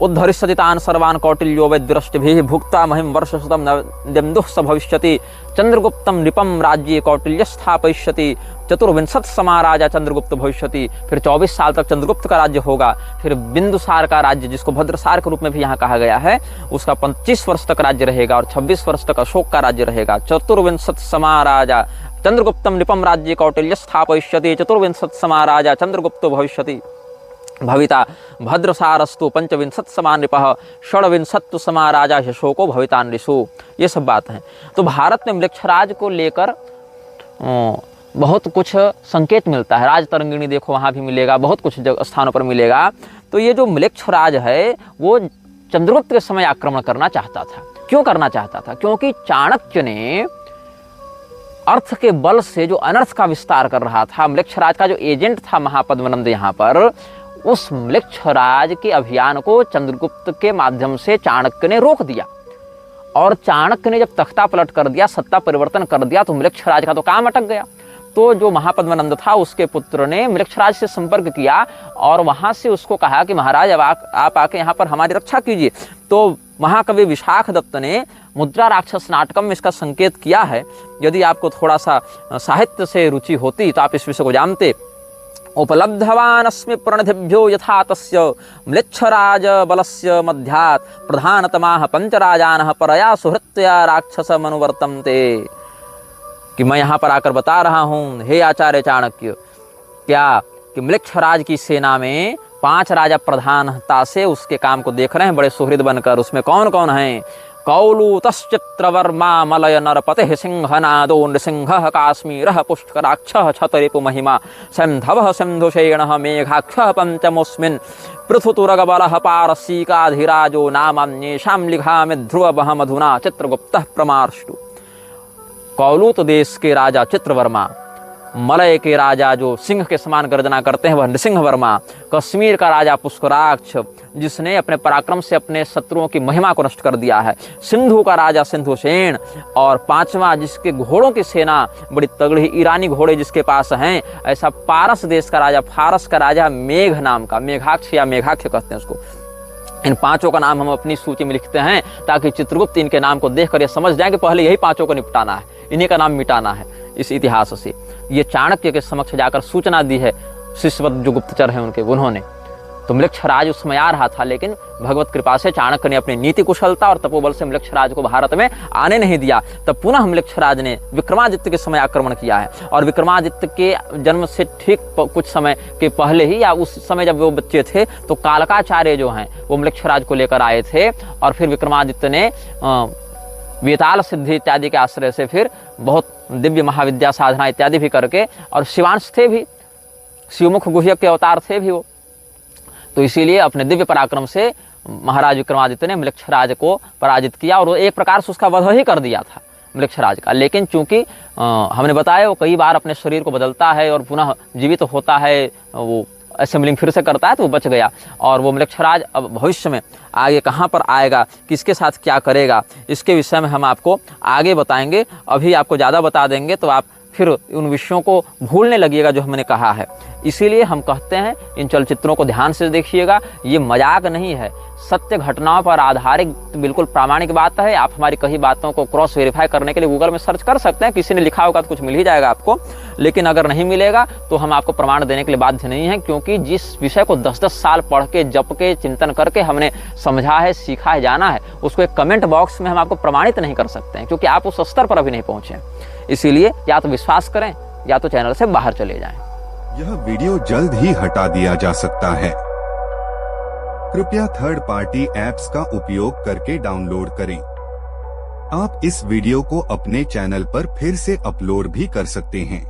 उद्धरिष्यति तान् सर्वान् कौटिल्यो वैद्यरष्टिभिः भुक्ता महिं वर्षशतं नवेन्दुः स भविष्यति चंद्रगुप्तं नृपं राज्ये कौटिल्य स्थापयिष्यति 24 समा राजा चंद्रगुप्त भविष्यति। फिर 24 साल तक चंद्रगुप्त का राज्य होगा। फिर बिंदुसार का राज्य, जिसको भद्रसार के रूप में भी यहाँ कहा गया है, उसका 25 वर्ष तक राज्य रहेगा और 26 वर्ष तक अशोक का राज्य रहेगा। 24 समा राजा चंद्रगुप्तं नृपं राज्ये कौटिल्य स्थापयिष्यति 24 समा राजा चंद्रगुप्तो भविष्यति भविता भद्रसारस्तु 25 समा नृपः 26 समा राजा अशोको भविता नृषु। ये सब बात है। तो भारत में मलेक्षराज को लेकर बहुत कुछ संकेत मिलता है। राज तरंगिणी देखो, वहाँ भी मिलेगा, बहुत कुछ स्थानों पर मिलेगा। तो ये जो मलेक्षराज है वो चंद्रगुप्त के समय आक्रमण करना चाहता था। क्यों करना चाहता था? क्योंकि चाणक्य ने अर्थ के बल से जो अनर्थ का विस्तार कर रहा था, मलेक्षराज का जो एजेंट था महापद्मनंद यहाँ पर, उस मलेक्षराज के अभियान को चंद्रगुप्त के माध्यम से चाणक्य ने रोक दिया। और चाणक्य ने जब तख्ता पलट कर दिया, सत्ता परिवर्तन कर दिया, तो मलेक्षराज का तो काम अटक गया। तो जो महापद्मनंद था उसके पुत्र ने मलेक्षराज से संपर्क किया और वहां से उसको कहा कि महाराज अब आप आके यहाँ पर हमारी रक्षा कीजिए। तो महाकवि विशाख दत्त ने मुद्रा राक्षस नाटकम में इसका संकेत किया है। यदि आपको थोड़ा सा साहित्य से रुचि होती तो आप इस विषय को जानते। उपलब्धवानस्मि प्रणिधिभ्यो यथा तस्य म्लेच्छराज बलस्य मध्यात् प्रधानतमाः पंचराजानः परया सुहृत्या राक्षस मनुवर्तन्ते। कि मैं यहाँ पर आकर बता रहा हूँ, हे आचार्य चाणक्य, क्या कि मलेक्षराज की सेना में 5 राजा प्रधानता से उसके काम को देख रहे हैं बड़े सुहृद बनकर। उसमें कौन कौन हैं? कौलूतश्चित्रवर्मा मलय नरपतिः सिंहनादो नृसिंहः काश्मीरः पुष्कराक्षः छतरिपु महिमा सैन्धवः सिन्धुशेणः मेघाक्षः पंचमोऽस्मिन् पृथुतुरगबलः पारसीकाधिराजो नामान्येषां लिखामि ध्रुवमहमधुना चित्रगुप्तः प्रमार्ष्टु। कौलूत देश के राजा चित्रवर्मा मलय के राजा जो सिंह के समान गर्जना करते हैं वह नृसिंह वर्मा, कश्मीर का राजा पुष्कराक्ष जिसने अपने पराक्रम से अपने शत्रुओं की महिमा को नष्ट कर दिया है, सिंधु का राजा सिंधुसेन, और पांचवा जिसके घोड़ों की सेना बड़ी तगड़ी ईरानी घोड़े जिसके पास हैं, ऐसा पारस देश का राजा, फारस का राजा मेघ नाम का, मेघाक्ष या मेघाक्ष कहते हैं उसको। इन पांचों का नाम हम अपनी सूची में लिखते हैं ताकि चित्रगुप्त इनके नाम को देखकर ये समझ जाए कि पहले यही पांचों को निपटाना है, इन्हीं का नाम मिटाना है इस इतिहास से। ये चाणक्य के समक्ष जाकर सूचना दी है, शिष्यवत जो गुप्तचर हैं उनके, उन्होंने। तो म्लेच्छराज उस समय आ रहा था, लेकिन भगवत कृपा से चाणक्य ने अपनी नीति कुशलता और तपोबल से म्लेच्छराज को भारत में आने नहीं दिया। तब पुनः म्लेच्छराज ने विक्रमादित्य के समय आक्रमण किया है, और विक्रमादित्य के जन्म से ठीक कुछ समय के पहले ही, या उस समय जब वो बच्चे थे, तो कालकाचार्य जो हैं वो म्लेच्छराज को लेकर आए थे, और फिर विक्रमादित्य ने वेताल सिद्धि इत्यादि के आश्रय से फिर बहुत दिव्य महाविद्या साधना इत्यादि भी करके, और शिवांश थे भी, शिवमुख गुह्यक के अवतार थे भी वो, तो इसीलिए अपने दिव्य पराक्रम से महाराज विक्रमादित्य ने म्लेच्छराज को पराजित किया, और वो एक प्रकार से उसका वध ही कर दिया था म्लेच्छराज का। लेकिन चूंकि हमने बताया वो कई बार अपने शरीर को बदलता है और पुनः जीवित होता है, वो असेंबलिंग फिर से करता है, तो वो बच गया। और वो म्लेच्छराज अब भविष्य में आगे कहाँ पर आएगा, किसके साथ क्या करेगा, इसके विषय में हम आपको आगे बताएंगे। अभी आपको ज़्यादा बता देंगे तो आप फिर उन विषयों को भूलने लगिएगा जो हमने कहा है। इसीलिए हम कहते हैं इन चलचित्रों को ध्यान से देखिएगा, ये मजाक नहीं है, सत्य घटनाओं पर आधारित बिल्कुल प्रामाणिक बात है। आप हमारी कई बातों को क्रॉस वेरीफाई करने के लिए गूगल में सर्च कर सकते हैं, किसी ने लिखा होगा तो कुछ मिल ही जाएगा आपको, लेकिन अगर नहीं मिलेगा तो हम आपको प्रमाण देने के लिए बाध्य नहीं है, क्योंकि जिस विषय को 10-10 साल पढ़ के, जप के, चिंतन करके हमने समझा है, सीखा है, जाना है, उसको एक कमेंट बॉक्स में हम आपको प्रमाणित नहीं कर सकते हैं, क्योंकि आप उस स्तर पर अभी नहीं पहुंचे। इसीलिए या तो विश्वास करें या तो चैनल से बाहर चले जाएं। यह वीडियो जल्द ही हटा दिया जा सकता है। कृपया थर्ड पार्टी ऐप्स का उपयोग करके डाउनलोड करें। आप इस वीडियो को अपने चैनल पर फिर से अपलोड भी कर सकते हैं।